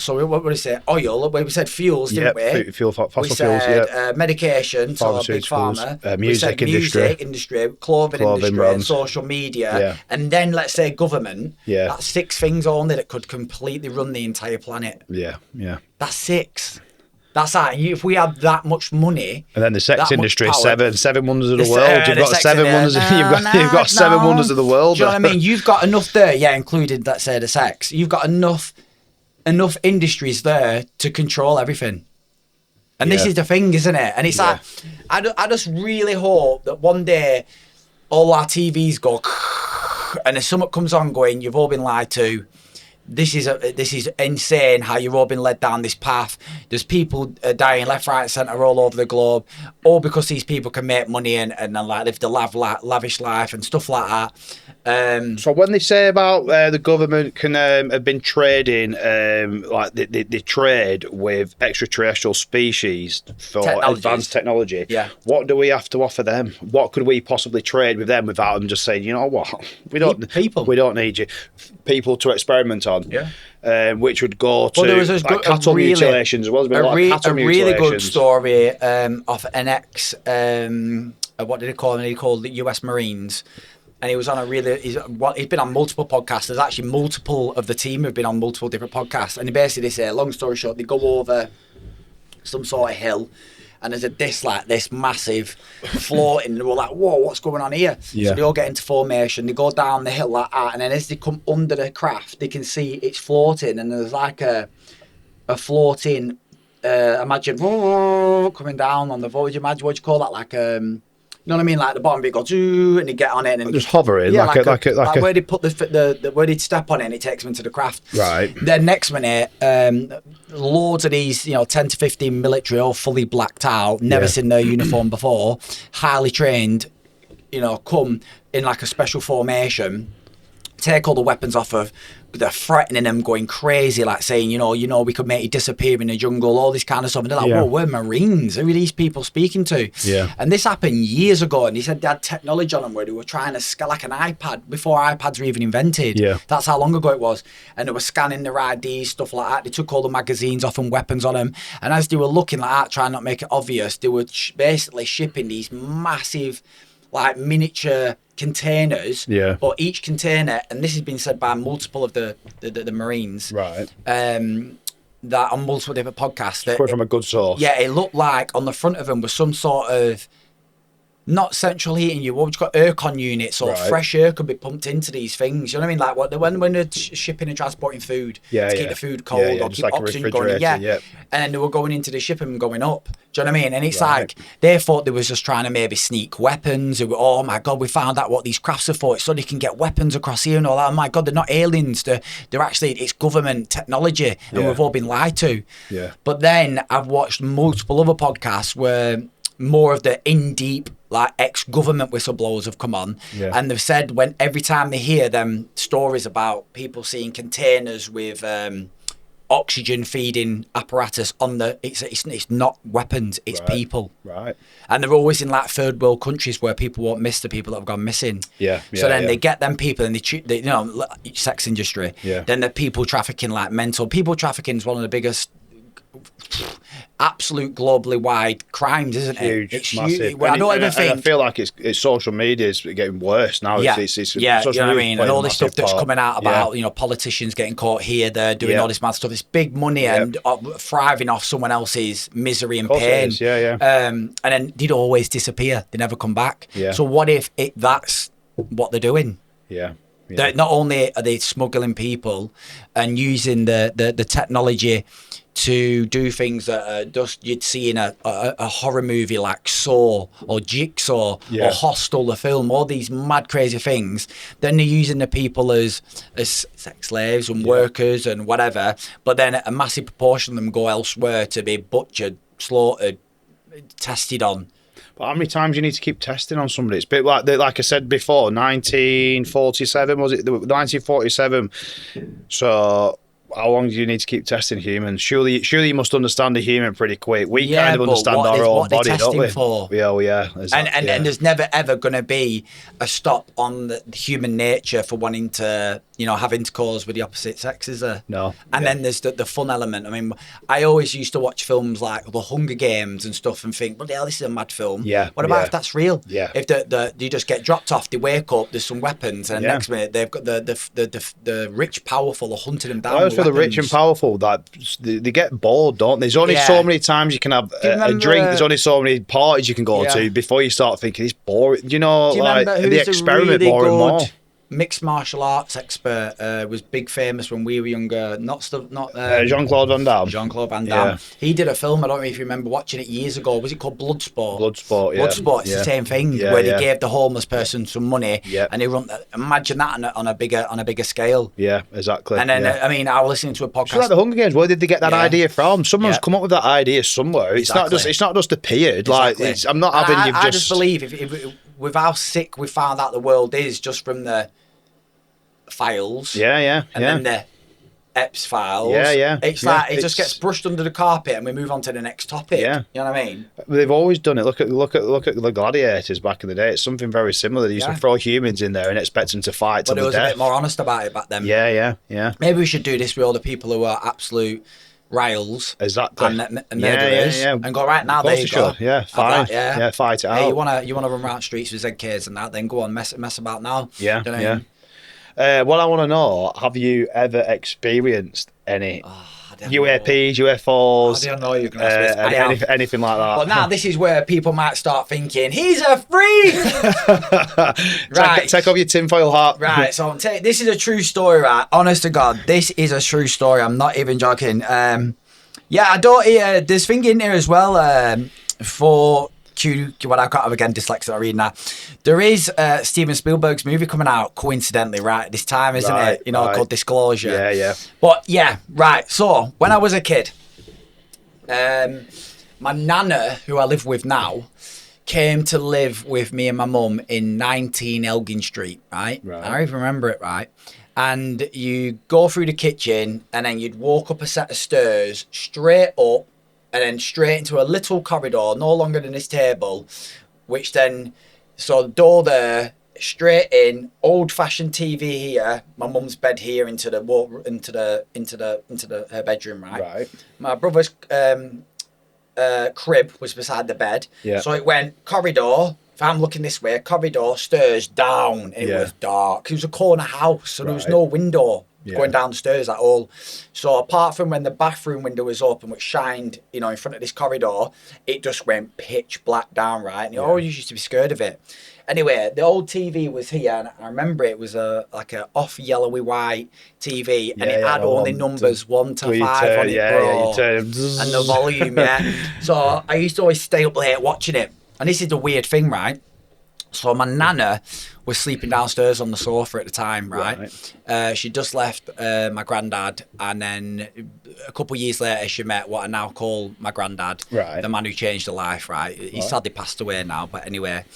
so what would I say? Oil. We said fuels, didn't we? Fossil We fuels, said yeah. medication, so big Pharmaceuticals, pharma. music we said industry. music industry, clothing industry, brands. social media, Yeah. and then let's say government. Yeah. That's 6 things only that could completely run the entire planet. Yeah, yeah. That's 6. That's that. If we had that much money, And then the sex that industry, much power- seven wonders of the The world. You've the got sex 7 in wonders. there. You've got 7 wonders of the world. Do you know what I mean? You've got enough there, yeah, included, let's say, the sex. You've got enough industries there to control everything. And this Yeah. is the thing, isn't it? And it's like, I just really hope that one day all our TVs go and if something comes on going, you've all been lied to. This is insane how you've all been led down this path. There's people dying left, right, centre all over the globe, all because these people can make money and like live the lavish life and stuff like that. So when they say about the government can have been trading, like they trade with extraterrestrial species for advanced technology, Yeah. what do we have to offer them? What could we possibly trade with them without them just saying, you know what, we don't need you, people to experiment on, which would go to there was like cattle mutilations as well. A really good story of an ex, what did he call him? He called the US Marines. And he was on he's been on multiple podcasts. There's actually multiple of the team have been on multiple different podcasts. And they say, long story short, they go over some sort of hill and there's this massive floating. And we're like, whoa, what's going on here? Yeah. So they all get into formation. They go down the hill like that. And then as they come under the craft, they can see it's floating. And there's like a floating, imagine, coming down on the voyage. Imagine, what do you call that? Like, you know what I mean? Like the bottom bit goes, and they get on it, and just hovering, yeah, like where they put the where they step on it, and it takes them into the craft. Right. Then next minute, loads of these, 10 to 15 military, all fully blacked out, never seen their uniform before, highly trained, come in like a special formation, take all the weapons off of. They're threatening them, going crazy, like saying, we could make you disappear in the jungle, all this kind of stuff. And they're like, whoa, we're Marines. Who are these people speaking to? Yeah. And this happened years ago. And he said they had technology on them where they were trying to scan like an iPad before iPads were even invented. Yeah. That's how long ago it was. And they were scanning their IDs, stuff like that. They took all the magazines off and weapons on them. And as they were looking like that, trying not to make it obvious, they were basically shipping these massive, like miniature containers, but each container, and this has been said by multiple of the Marines, right? That on multiple different podcasts, that from a good source. Yeah, it looked like on the front of them was some sort of not central heating. What would you call aircon units or fresh air could be pumped into these things. You know what I mean? Like when they're shipping and transporting food to keep the food cold or keep like oxygen going. And then they were going into the shipping and going up. Do you know what I mean? And it's like they thought they was just trying to maybe sneak weapons. They were, oh my God, we found out what these crafts are for. It's so they can get weapons across here and all that. Oh my God, they're not aliens. They're actually, it's government technology, and we've all been lied to. Yeah. But then I've watched multiple other podcasts where more of the in-deep, like ex-government whistleblowers have come on, and they've said every time they hear them stories about people seeing containers with oxygen feeding apparatus on it's not weapons, it's people. Right. And they're always in like third world countries where people won't miss the people that have gone missing. So then they get them people and they sex industry. Then the people trafficking, like mental people trafficking is one of the biggest absolute globally wide crimes, isn't it? Huge, it's massive. huge. Well, I don't even think. I feel like it's social media is getting worse now. It's you know what I mean? And all this stuff that's coming out about politicians getting caught here, they're doing all this mad stuff. It's big money and thriving off someone else's misery and pain. And then they'd always disappear. They never come back. So what if that's what they're doing? Not only are they smuggling people and using the technology to do things that are just you'd see in a horror movie like Saw or Jigsaw or Hostel, the film, all these mad crazy things. Then they're using the people as sex slaves and workers and whatever, but then a massive proportion of them go elsewhere to be butchered, slaughtered, tested on. But how many times you need to keep testing on somebody? It's a bit like I said before, 1947, was it? 1947. So how long do you need to keep testing humans? Surely you must understand a human pretty quick. We kind of understand our own body, don't we? For? Yeah. Exactly, and there's never ever going to be a stop on the human nature for wanting to, have intercourse with the opposite sex, is there? No. And then there's the fun element. I mean, I always used to watch films like The Hunger Games and stuff and think, well, hell, this is a mad film. Yeah. What about if that's real? Yeah. If you just get dropped off, they wake up, there's some weapons, and next minute they've got the rich, powerful are hunting them down. For the rich and powerful, that they get bored, don't they? There's only so many times you can have a drink. There's only so many parties you can go to before you start thinking it's boring. Do you like the experiment really more and more? Mixed martial arts expert was big famous when we were younger. Jean-Claude Van Damme. Jean-Claude Van Damme. Yeah. He did a film. I don't know if you remember watching it years ago. Was it called Bloodsport? Bloodsport. Yeah. Bloodsport. It's the same thing where they gave the homeless person some money and they run. Imagine that on a bigger scale. Yeah, exactly. And then I mean, I was listening to a podcast. It's like the Hunger Games. Where did they get that idea from? Someone's come up with that idea somewhere. It's not just appeared. Exactly. Like I'm not having you just. I just believe if with how sick we found out the world is just from the files, and then the EPS files, it's like it just gets brushed under the carpet and we move on to the next topic. You know what I mean? They've always done it. Look at the gladiators back in the day. It's something very similar. They used to throw humans in there and expect them to fight to the death. But it was a bit more honest about it back then. Yeah. Maybe we should do this with all the people who are absolute riles, exactly, and murderers, and go right now. There you go. Fight it out. Hey, you wanna run around streets with ZKs and that? Then go on, mess about now. What I want to know: have you ever experienced any UAPs, UFOs? I don't know. You can ask anything like that. But now this is where people might start thinking he's a freak. Right, take off your tinfoil hat. Right, so this is a true story, right? Honest to God, this is a true story. I'm not even joking. I don't. There's thing in here as well for. What I can't have again, dyslexic reading that. There is Steven Spielberg's movie coming out coincidentally right at this time, isn't it? Called Disclosure. Yeah. But right. So when I was a kid, my nana, who I live with now, came to live with me and my mum in 19 Elgin Street. Right. I even remember it right. And you go through the kitchen, and then you'd walk up a set of stairs straight up. And then straight into a little corridor, no longer than this table, which then, so the door there, straight in, old-fashioned TV here, my mum's bed here into her bedroom, right? Right. My brother's crib was beside the bed, so it went corridor. If I'm looking this way, corridor, stairs down. It was dark. It was a corner house, so there was no window. Going downstairs at all. So apart from when the bathroom window was open, which shined, in front of this corridor, it just went pitch black down, right? And you always used to be scared of it. Anyway, the old TV was here, and I remember it was like a off yellowy white TV, and it had only numbers 1 to 5 on it, bro, and the volume, So I used to always stay up late watching it. And this is the weird thing, right? So my nana was sleeping downstairs on the sofa at the time, right? She just left my granddad, and then a couple of years later she met what I now call my granddad, the man who changed her life, right? He sadly passed away now, but anyway.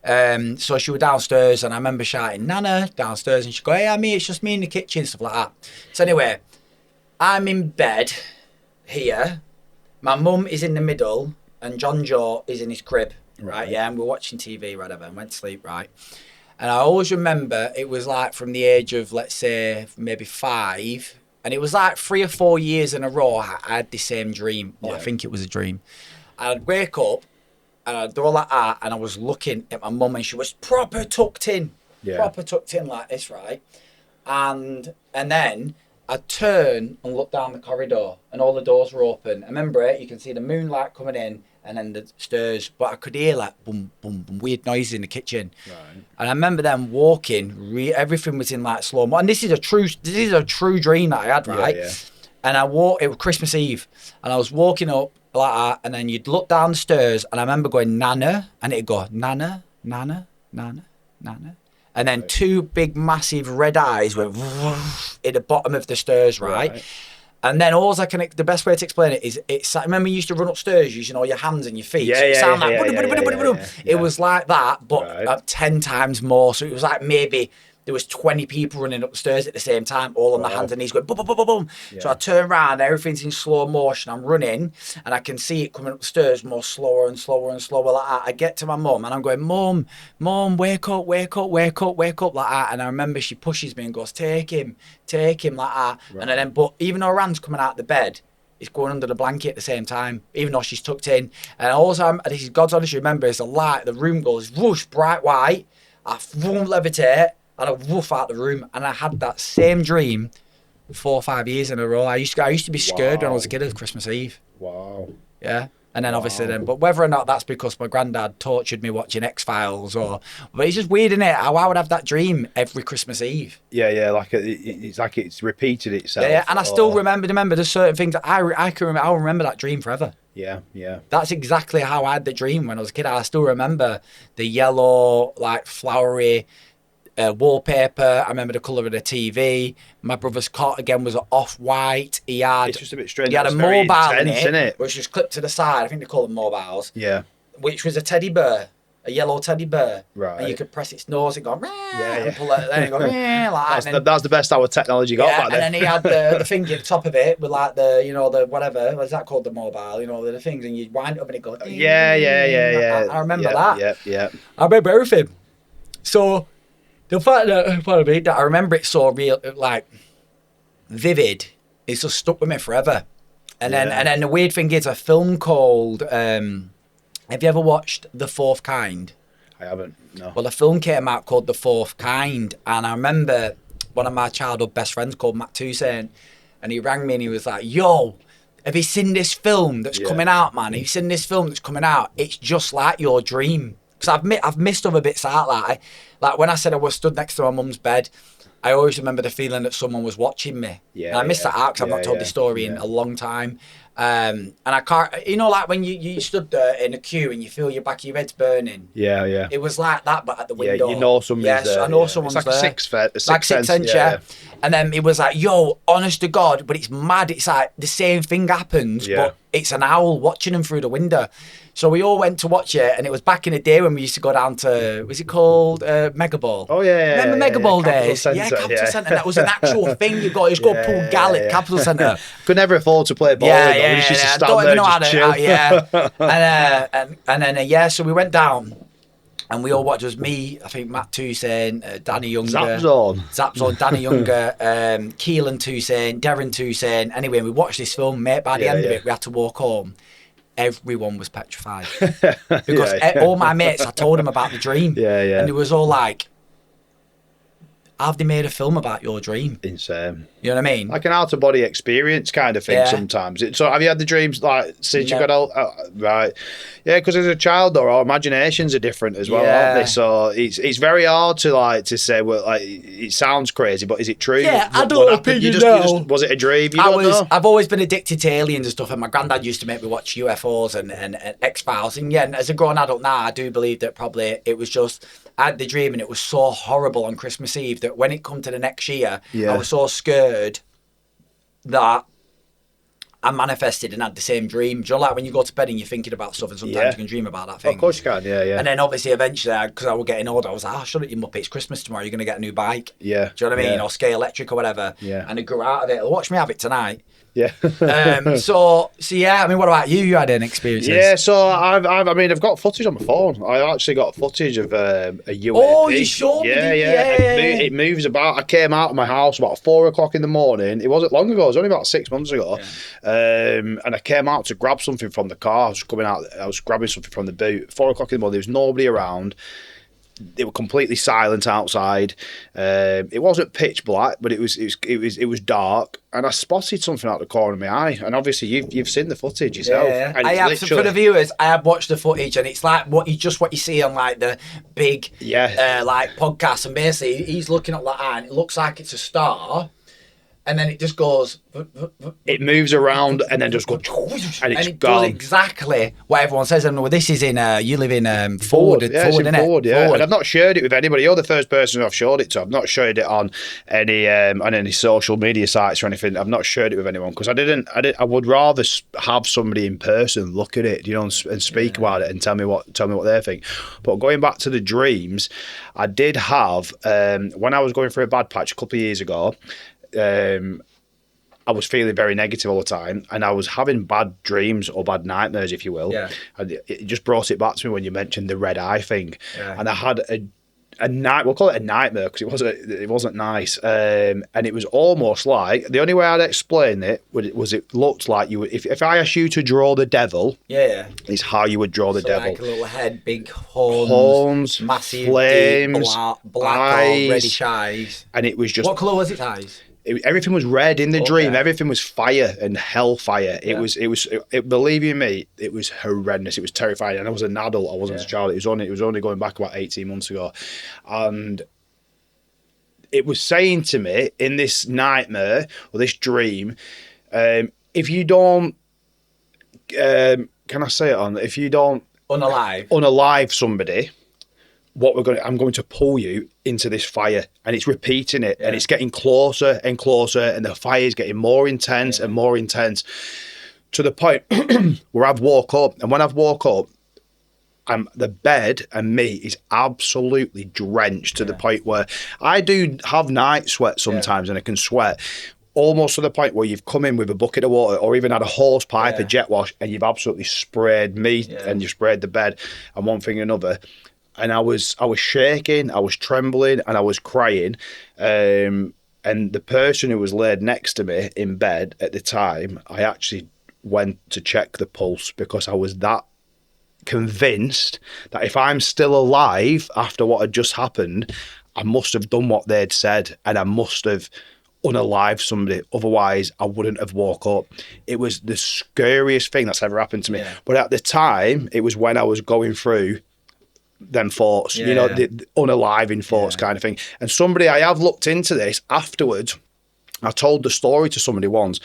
So she was downstairs, and I remember shouting, "Nana," downstairs, and she'd go, "Hey, it's just me in the kitchen," stuff like that. So anyway, I'm in bed here, my mum is in the middle, and John Joe is in his crib. Right, and we're watching TV, whatever, and went to sleep, right? And I always remember it was like from the age of, let's say, maybe 5, and it was like 3 or 4 years in a row I had the same dream. Well, I think it was a dream. I'd wake up, and I'd do all like that, and I was looking at my mum, and she was proper tucked in like this, right? And then I'd turn and look down the corridor, and all the doors were open. I remember it, you can see the moonlight coming in, and then the stairs, but I could hear like boom, boom, boom, weird noises in the kitchen. And I remember them walking, everything was in like slow mo. And this is a true dream that I had, right? And it was Christmas Eve, and I was walking up like that, and then you'd look down the stairs, and I remember going, Nana, and it'd go, Nana, Nana, Nana, Nana. And then two big, massive red eyes went at the bottom of the stairs, right? And then the best way to explain it is, remember you used to run upstairs using all your hands and your feet? So it sounded like, it was like that, but 10 times more. So it was like maybe there was 20 people running up the stairs at the same time, all on their hands and knees going boom, boom, boom, boom, boom. Yeah. So I turn around, everything's in slow motion. I'm running, and I can see it coming up the stairs more slower and slower and slower like that. I get to my mum, and I'm going, Mum, wake up, wake up, wake up, wake up like that. And I remember she pushes me and goes, take him like that. Right. And then, but even though her hand's coming out of the bed, it's going under the blanket at the same time, even though she's tucked in. And also, this is God's honest, remember, is the light, the room goes whoosh, bright white. I won't levitate. And I woof out the room, and I had that same dream 4 or 5 years in a row. I used to be scared when I was a kid of Christmas Eve. Wow. Yeah. And then obviously but whether or not that's because my granddad tortured me watching X-Files but it's just weird, isn't it? How I would have that dream every Christmas Eve. Yeah, like it's like it's repeated itself. Yeah, and I still remember there's certain things that I'll remember that dream forever. Yeah. That's exactly how I had the dream when I was a kid. I still remember the yellow, like flowery wallpaper. I remember the colour of the TV. My brother's cot again was off-white. It's just a bit strange. He had a mobile in it, which was clipped to the side. I think they call them mobiles. Yeah. Which was a teddy bear, a yellow teddy bear. Right. And you could press its nose and go, and pull it, then it go, like that. That's the best our technology got back then. And then he had the thing at the top of it with like the whatever, what's that called, the mobile, the things, and you wind it up and it goes. Yeah. I remember that. Yeah. I remember everything. So the fact that I remember it so real, like vivid, it's just stuck with me forever. And then the weird thing is a film called have you ever watched The Fourth Kind? I haven't, no. Well, a film came out called The Fourth Kind, and I remember one of my childhood best friends called Matt Toussaint, and he rang me and he was like, yo, have you seen this film that's coming out, man? Have you seen this film that's coming out? It's just like your dream. Because I've missed other bits out like when I said I was stood next to my mum's bed, I always remember the feeling that someone was watching me. Yeah, and I missed that out because I've not told this story in a long time. And I can't, like when you stood there in a queue and you feel your back of your head's burning. Yeah. It was like that, but at the window. Yeah, you know somebody's there. I know someone's it's like there. A sixth sense. Yeah. And then it was like, yo, honest to God, but it's mad. It's like the same thing happens, but it's an owl watching them through the window. So we all went to watch it, and it was back in the day when we used to go down to, was it called Mega Ball? Oh, yeah. Remember Mega Ball days? Capital Centre. That was an actual thing. You just go pull Gallic, Capital Centre. Could never afford to play ball. Yeah. We just used to stand don't there even know how to, and then so we went down. And we all watched, it was me, I think Matt Toussaint, Danny Younger. Zapzone, Danny Younger, Keelan Toussaint, Darren Toussaint. Anyway, we watched this film, mate. By the end of it, we had to walk home. Everyone was petrified. Because all my mates, I told them about the dream. And it was all like, have they made a film about your dream? Insane. You know what I mean? Like an out-of-body experience kind of thing sometimes. So have you had the dreams like since you got old? Right. Yeah, because as a child though, our imaginations are different as well, aren't they? So it's very hard to say, well, like, it sounds crazy, but is it true? Yeah, I don't know. Was it a dream? I've always been addicted to aliens and stuff, and my granddad used to make me watch UFOs and X-Files. And yeah, as a grown adult now, I do believe that probably it was just, I had the dream and it was so horrible on Christmas Eve that when it come to the next year, I was so scared that I manifested and had the same dream. Do you know, like when you go to bed and you're thinking about stuff and sometimes you can dream about that thing? Of course you can, yeah. And then obviously eventually, because I was getting older, I was like, shut it, you muppet, it's Christmas tomorrow, you're going to get a new bike. Yeah. Do you know what I mean? Or Skate Electric or whatever. Yeah. And I grew out of it. Watch me have it tonight. Yeah. So yeah, I mean, what about you? You had any experiences? Yeah, so I've got footage on my phone. I actually got footage of a UAP. Oh, you showed me. It moves about. I came out of my house about 4 o'clock in the morning. It wasn't long ago. It was only about 6 months ago. Yeah. And I came out to grab something from the car. I was grabbing something from the boot. 4 o'clock in the morning. There was nobody around. They were completely silent outside. It wasn't pitch black, but it was dark. And I spotted something out the corner of my eye. And obviously, you've seen the footage yourself. Yeah. I have. For the viewers, I have watched the footage, and it's like what you see on like the big like podcasts. And basically, he's looking up like that, and it looks like it's a star. and then it just goes. It moves around and then just goes, and it's it gone. does exactly what everyone says. And this is in you live in Forward, Forward, yeah, it's in innit? Forward, yeah. Forward. And I've not shared it with anybody. You're the first person I've showed it to. I've not shared it on any social media sites or anything. I've not shared it with anyone because I would rather have somebody in person look at it, and speak about it and tell me what they think. But going back to the dreams, I did have when I was going through a bad patch a couple of years ago. I was feeling very negative all the time, and I was having bad dreams or bad nightmares, if you will. Yeah. And it just brought it back to me when you mentioned the red eye thing. Yeah. And I had a night. We'll call it a nightmare because it wasn't nice. And it was almost like the only way I'd explain it was it looked like you would, if I asked you to draw the devil. Yeah. It's how you would draw the devil. Like a little head, big horns, massive, flames, deep, black eyes, or reddish eyes. And it was just what colour was its eyes? Everything was red in the dream. Everything was fire and hellfire. Yeah. Believe you me, it was horrendous. It was terrifying. And I was an adult. I wasn't a child. It was only going back about 18 months ago. And it was saying to me in this nightmare or this dream, if you don't, can I say it on? If you don't unalive somebody, I'm going to pull you into this fire, and it's repeating it, and it's getting closer and closer, and the fire is getting more intense and more intense, to the point where I've woke up, and when I've woke up, the bed and me is absolutely drenched to the point where I do have night sweat sometimes, and I can sweat. Almost to the point where you've come in with a bucket of water or even had a hose pipe, a jet wash, and you've absolutely sprayed me and you've sprayed the bed and one thing and another. And I was shaking, I was trembling, and I was crying. And the person who was laid next to me in bed at the time, I actually went to check the pulse because I was that convinced that if I'm still alive after what had just happened, I must have done what they'd said, and I must have unalive somebody. Otherwise, I wouldn't have woke up. It was the scariest thing that's ever happened to me. Yeah. But at the time, it was when I was going through them thoughts, the unaliving thoughts kind of thing. And I have looked into this afterwards. I told the story to somebody once,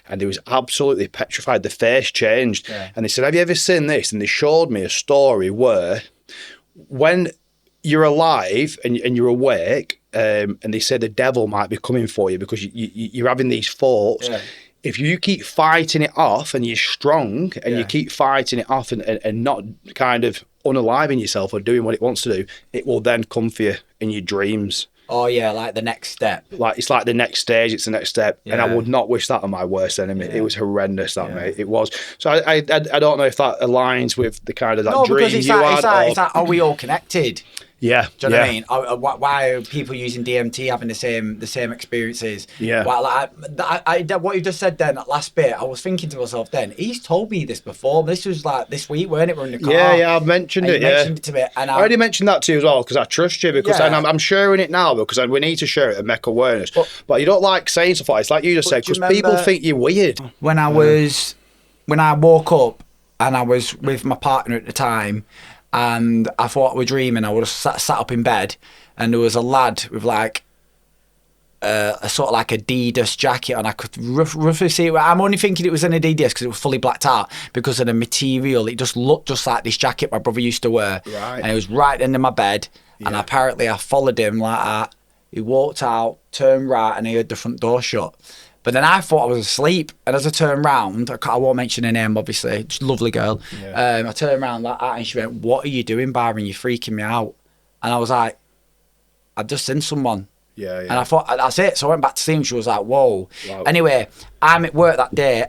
and they was absolutely petrified. The face changed. Yeah. And they said, have you ever seen this? And they showed me a story where when you're alive and you're awake, and they say the devil might be coming for you because you're having these thoughts. Yeah. If you keep fighting it off and you're strong and you keep fighting it off and not kind of unaliving yourself or doing what it wants to do, it will then come for you in your dreams. Oh yeah, like the next step. Like it's like the next stage, it's the next step. Yeah. And I would not wish that on my worst enemy. Yeah. It was horrendous, mate. It was. So I don't know if that aligns with the kind of that dream because you had. It's like, are we all connected? Yeah. Do you know what I mean? Why are people using DMT having the same experiences? Yeah. Well, what you just said then, that last bit, I was thinking to myself then, he's told me this before. This was like this week, weren't it? We're in the car. Yeah, I've mentioned it. Mentioned it to me. And I already mentioned that to you as well because I trust you because I'm sharing it now because we need to share it and make awareness. But you don't like saying stuff like it's like you just said because people think you're weird. When I woke up and I was with my partner at the time, and I thought I was dreaming. I was sat up in bed, and there was a lad with like a sort of like Adidas jacket on. I could roughly see it. I'm only thinking it was an Adidas because it was fully blacked out because of the material. It just looked just like this jacket my brother used to wear. Right. And it was right under my bed. Yeah. And apparently I followed him like that. He walked out, turned right, and he heard the front door shut. But then I thought I was asleep, and as I turned round, I won't mention her name, obviously, just a lovely girl. Yeah. I turned around like that, and she went, "What are you doing, Byron? You're freaking me out." And I was like, "I've just seen someone." Yeah. And I thought, that's it. So I went back to see him. She was like, "Whoa." Wow. Anyway, I'm at work that day.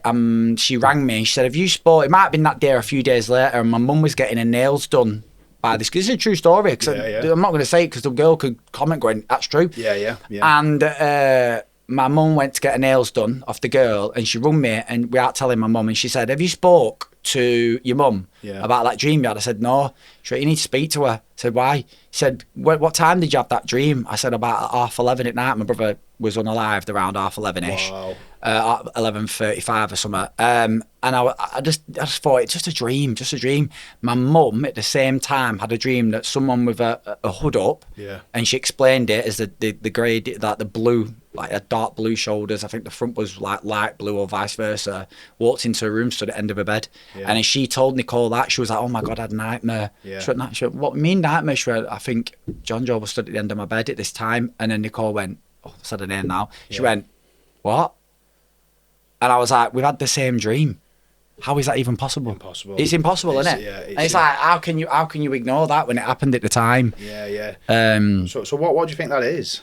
She rang me. She said, "Have you spoke?" It might have been that day or a few days later, and my mum was getting her nails done by this. Because it's a true story. I'm not going to say it because the girl could comment going, "That's true." Yeah. And my mum went to get her nails done off the girl, and she rung me, and without telling my mum, and she said, "Have you spoke to your mum about that dream you had?" I said, "No." She said, "You need to speak to her." I said, "Why?" She said, "What time did you have that dream?" I said, "About 11:30 at night." My brother was unalived around 11:30ish. Wow. at 11:35 or something. And I just thought it's just a dream. My mum at the same time had a dream that someone with a hood up, and she explained it as the grey, like the blue, like a dark blue shoulders. I think the front was like light blue or vice versa. Walked into her room, stood at the end of her bed, and then she told Nicole that. She was like, "Oh my God, I had a nightmare." She went, "What mean nightmare?" She went, "I think John Joe was stood at the end of my bed at this time." And then Nicole went, "Oh, I said her name now." She went, "What?" And I was like, "We've had the same dream. How is that even possible?" Impossible. It's impossible, isn't it? Yeah, and it's like, how can you ignore that when it happened at the time? Yeah. So what do you think that is?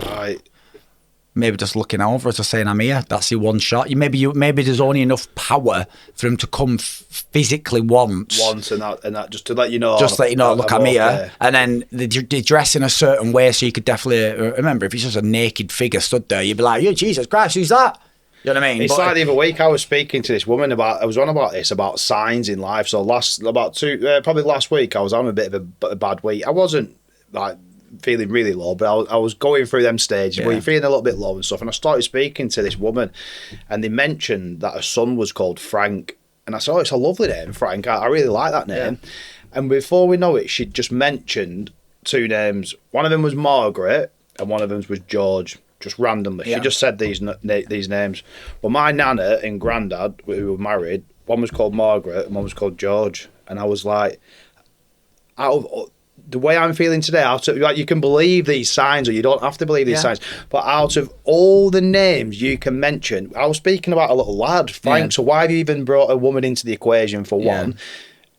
Like, maybe just looking over us, just saying, "I'm here." That's your one shot. Maybe there's only enough power for him to come physically once, and that just to let you know. Just let you know. Look, I'm here. And then they dress in a certain way, so you could definitely remember. If it's just a naked figure stood there, you'd be like, "Yeah, Jesus Christ, who's that?" You know what I mean? It's like the other week I was speaking to this woman about signs in life. So probably last week I was having a bit of a bad week. I wasn't like feeling really low, but I was going through them stages where you're feeling a little bit low and stuff. And I started speaking to this woman, and they mentioned that her son was called Frank. And I said, "Oh, it's a lovely name, Frank. I really like that name." Yeah. And before we know it, she'd just mentioned two names. One of them was Margaret, and one of them was George. Just randomly. She just said these names. Well, my nana and granddad, who were married, one was called Margaret and one was called George. And I was like, out of the way I'm feeling today, you can believe these signs, or you don't have to believe these signs, but out of all the names you can mention, I was speaking about a little lad, Frank, so why have you even brought a woman into the equation, for one?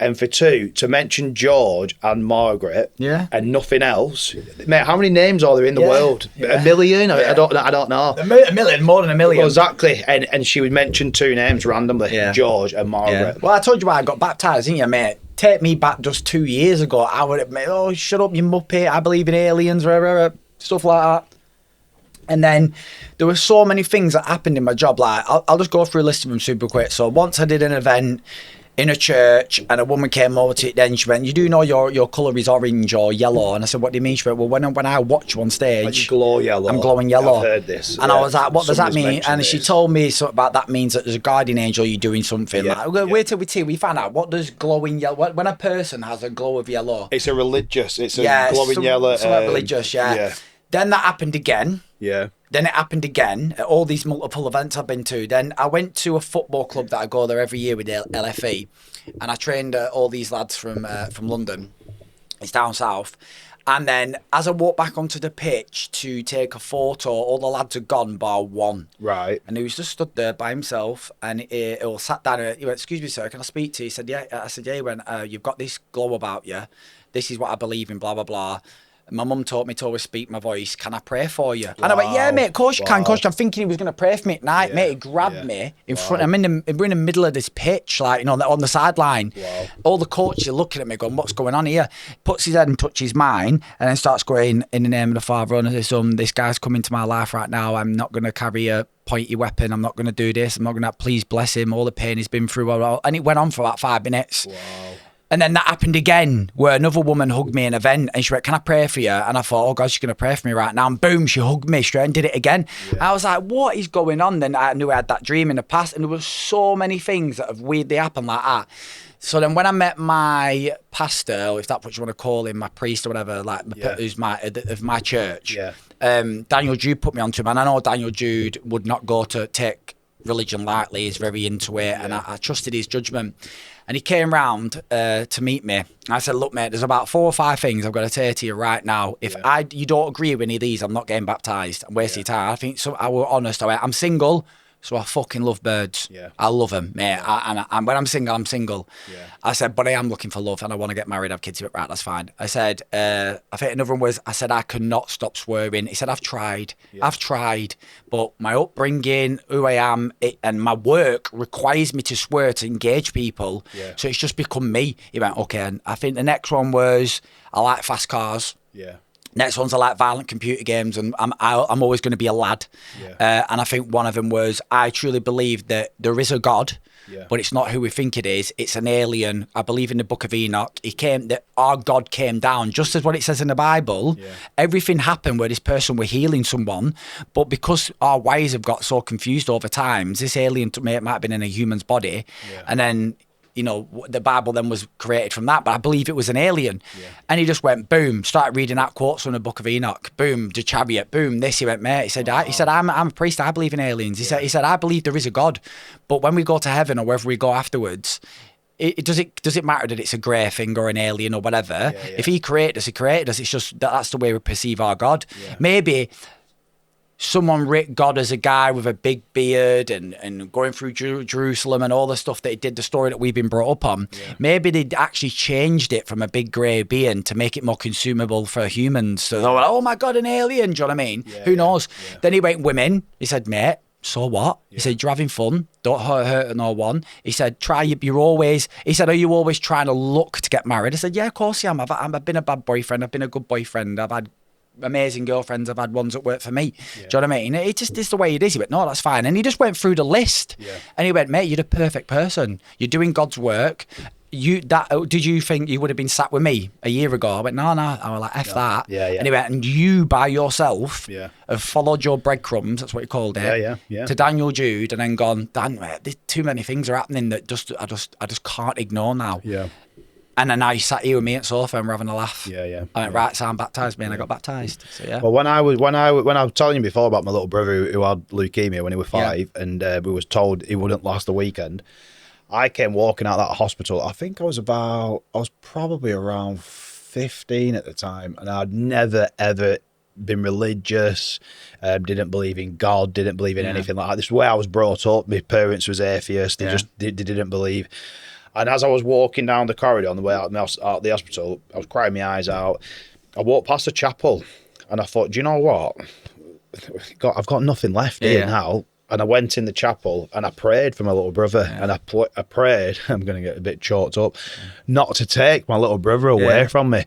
And for two, to mention George and Margaret and nothing else. Mate, how many names are there in the world? A million? I don't know. A million, more than a million. Well, exactly. And she would mention two names randomly, George and Margaret. Yeah. Well, I told you why I got baptised, didn't you, mate? Take me back just 2 years ago. I would have made, "Oh, shut up, you muppet. I believe in aliens," stuff like that. And then there were so many things that happened in my job. Like, I'll just go through a list of them super quick. So once I did an event in a church, and a woman came over to it, then she went, "You do know your colour is orange or yellow?" And I said, "What do you mean?" She went, "Well, when I watch you on stage, like you glow yellow. I'm glowing yellow." I've heard this. And I was like, "What does that mean?" And she told me something about that means that there's a guardian angel, you're doing something. Wait till we find out, what does glowing yellow, when a person has a glow of yellow? It's a glowing yellow. Something religious, Then that happened again. Then it happened again at all these multiple events I've been to. Then I went to a football club that I go there every year with the LFE, and I trained all these lads from London. It's down south. And then as I walked back onto the pitch to take a photo, all the lads had gone bar one. Right. And he was just stood there by himself, and he all sat down. And he went, "Excuse me, sir, can I speak to you?" He said, "Yeah." I said, "Yeah." He went, "You've got this glow about you. This is what I believe in, blah, blah, blah. My mum taught me to always speak my voice. Can I pray for you?" And I went, "Yeah, mate, of course you can." Of course, I'm thinking he was going to pray for me at night, mate. He grabbed me in front. We're in the middle of this pitch, like, on the sideline. All the coaches are looking at me going, "What's going on here?" Puts his head and touches mine, and then starts going, "In the name of the Father and of the Son, this guy's come into my life right now. I'm not going to carry a pointy weapon. I'm not going to do this. I'm not going to, please bless him. All the pain he's been through." And it went on for about 5 minutes. Wow. And then that happened again, where another woman hugged me in an event, and she went, "Can I pray for you?" And I thought, "Oh God, she's going to pray for me right now." And boom, she hugged me straight and did it again. I was like, what is going on? Then I knew I had that dream in the past, and there were so many things that have weirdly happened like that. So then when I met my pastor, or if that's what you want to call him, my priest or whatever, who's of my church, Daniel Jude put me onto him. And I know Daniel Jude would not go to take religion lightly. He's very into it, and I trusted his judgment. And he came round to meet me. I said, "Look, mate, there's about 4 or 5 things I've got to say to you right now. If you don't agree with any of these, I'm not getting baptised. I'm wasting time." I think I was honest. I went, "I'm single, so I fucking love birds. I love them, mate. And when I'm single, I'm single." I said, "But I am looking for love, and I want to get married, have kids." Right, that's fine. I said, I think another one was, I said, "I cannot stop swearing." He said, "I've tried, but my upbringing, who I am, and my work requires me to swear to engage people. So it's just become me." He went, "Okay." And I think the next one was, "I like fast cars." Next one's, "I like violent computer games, and I'm always going to be a lad." And I think one of them was, "I truly believe that there is a God, Yeah. but it's not who we think it is. It's an alien. I believe in the Book of Enoch. That our God came down, just as what it says in the Bible. Yeah. Everything happened where this person were healing someone, but because our ways have got so confused over time, this alien might have been in a human's body, and then, you know, the Bible then was created from that, but I believe it was an alien. And he just went, boom, started reading out quotes from the Book of Enoch, boom, the chariot, boom, this. He went, mate, he said, I'm a priest, I believe in aliens. He said, I believe there is a God, but when we go to heaven or wherever we go afterwards, does it matter that it's a grey thing or an alien or whatever? If he created us, he created us. It's just that's the way we perceive our God. Maybe someone writ God as a guy with a big beard and going through Jerusalem and all the stuff that he did, the story that we've been brought up on. Maybe they actually changed it from a big grey being to make it more consumable for humans. So they were like, oh my God, an alien. Do you know what I mean? Who knows? Then he went women. He said, mate, so what? He said, you're having fun. Don't hurt no one. He said, he said, are you always trying to look to get married? I said, yeah, of course I am. I've been a bad boyfriend. I've been a good boyfriend. I've had amazing girlfriends. I've had ones that work for me. Do you know what I mean? It just is the way it is. He went, no, that's fine. And he just went through the list. And he went, mate, you're the perfect person. You're doing God's work. Did you think you would have been sat with me a year ago? I went, no. I was like, F that. And he went, and you by yourself have followed your breadcrumbs, that's what he called it, to Daniel Jude, and then gone, Dan, mate, too many things are happening that I just can't ignore now. And then now you sat here with me at sofa and we're having a laugh. I went, right, so I'm baptised, man. I got baptised. So yeah. Well, when I was telling you before about my little brother who had leukemia when he was 5, and we was told he wouldn't last the weekend, I came walking out of that hospital. I think I was probably around 15 at the time, and I'd never ever been religious, didn't believe in God, didn't believe in anything like that. This is where I was brought up. My parents was atheists. They didn't believe. And as I was walking down the corridor on the way out of the hospital, I was crying my eyes out. I walked past the chapel and I thought, do you know what? I've got nothing left here now. And I went in the chapel and I prayed for my little brother. And I prayed, I'm going to get a bit choked up, not to take my little brother away from me.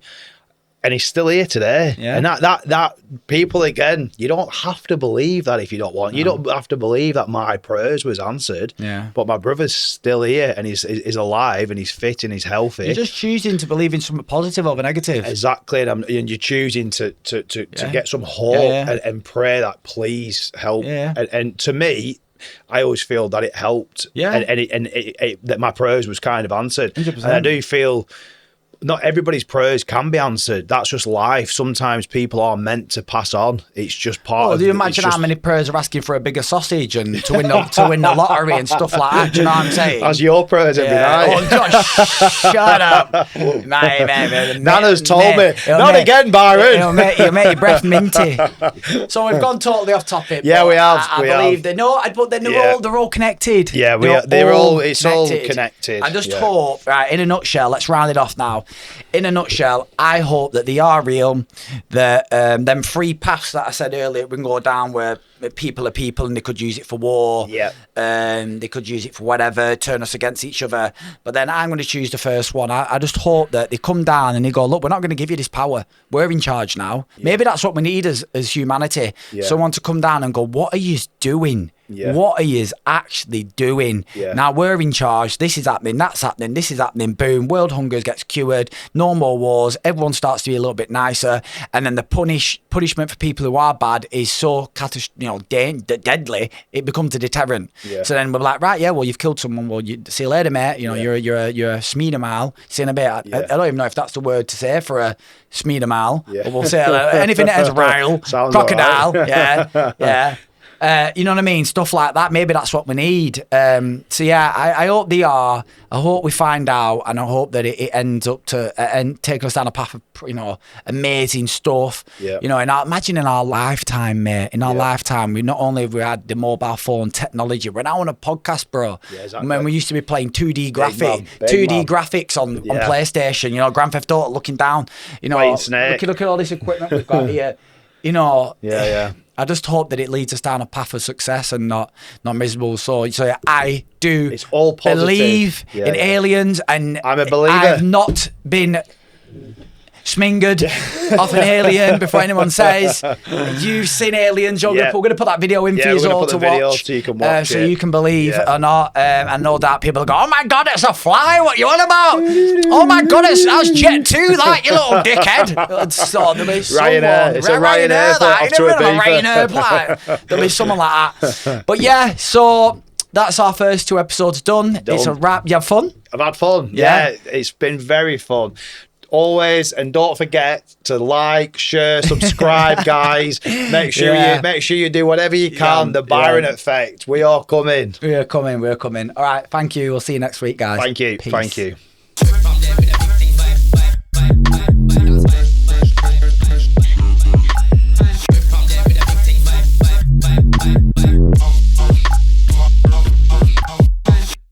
And he's still here today. And that people, again, you don't have to believe that if you don't want. You don't have to believe that my prayers was answered. But my brother's still here and he's alive and he's fit and he's healthy. You're just choosing to believe in something positive over negative. Exactly. And you're choosing to get some hope and pray that please help. And to me, I always feel that it helped. And that my prayers was kind of answered. 100%. And I do feel not everybody's prayers can be answered. That's just life. Sometimes people are meant to pass on. It's just part of. Do you imagine how many prayers are asking for a bigger sausage and to win the lottery and stuff like that? Do you know what I'm saying? That's your prayers every night. Oh, gosh, shut up, mate. Nana's told me. Not again, Byron. It'll make your breath minty. So we've gone totally off topic. Yeah, we have. I believe they know, but they're all connected. Yeah, they're all connected. I just hope, right, in a nutshell, let's round it off now. In a nutshell, I hope that they are real, that them free paths that I said earlier we can go down where people are people and they could use it for war, they could use it for whatever, turn us against each other. But then I'm going to choose the first one. I just hope that they come down and they go, look, we're not going to give you this power. We're in charge now. Maybe that's what we need as humanity. Someone to come down and go, what are you doing? What are you actually doing? Now we're in charge. This is happening. That's happening. This is happening. Boom. World hunger gets cured. No more wars. Everyone starts to be a little bit nicer. And then the punishment for people who are bad is so deadly. It becomes a deterrent. So then we're like, right, well, you've killed someone. Well, see you later, mate. You're a Smeedamal. See you in a bit. I don't even know if that's the word to say for a Smeedamal. But we'll say anything that has a rile, crocodile. Right. You know what I mean? Stuff like that. Maybe that's what we need. So yeah, I hope they are. I hope we find out, and I hope that it ends up to taking us down a path of amazing stuff. Imagine in our lifetime, mate. In our lifetime, we not only have we had the mobile phone technology, we're now on a podcast, bro. Exactly. When we used to be playing 2D graphics on PlayStation. Grand Theft Auto, looking down. Look at all this equipment we've got here. I just hope that it leads us down a path of success and not miserable. So I do it's all positive. Believe in aliens, and I'm a believer. I've not been Schmingered off an alien before anyone says you've seen aliens. We're going to put that video in for you all to watch, so you can watch so you can believe or not. And no doubt people go, oh my God, it's a fly. What you on about? Oh my God, that's Jet 2, that, you little dickhead. So there'll be someone. It's a Ryanair Ryanair. There'll be someone like that. But yeah, so that's our first 2 episodes done. It's a wrap. You have fun? I've had fun. Yeah, it's been very fun. Always, and don't forget to like, share, subscribe, guys. Make sure you do whatever you can. The Byron effect. We are coming. We're coming. All right. Thank you. We'll see you next week, guys. Thank you. Peace. Thank you.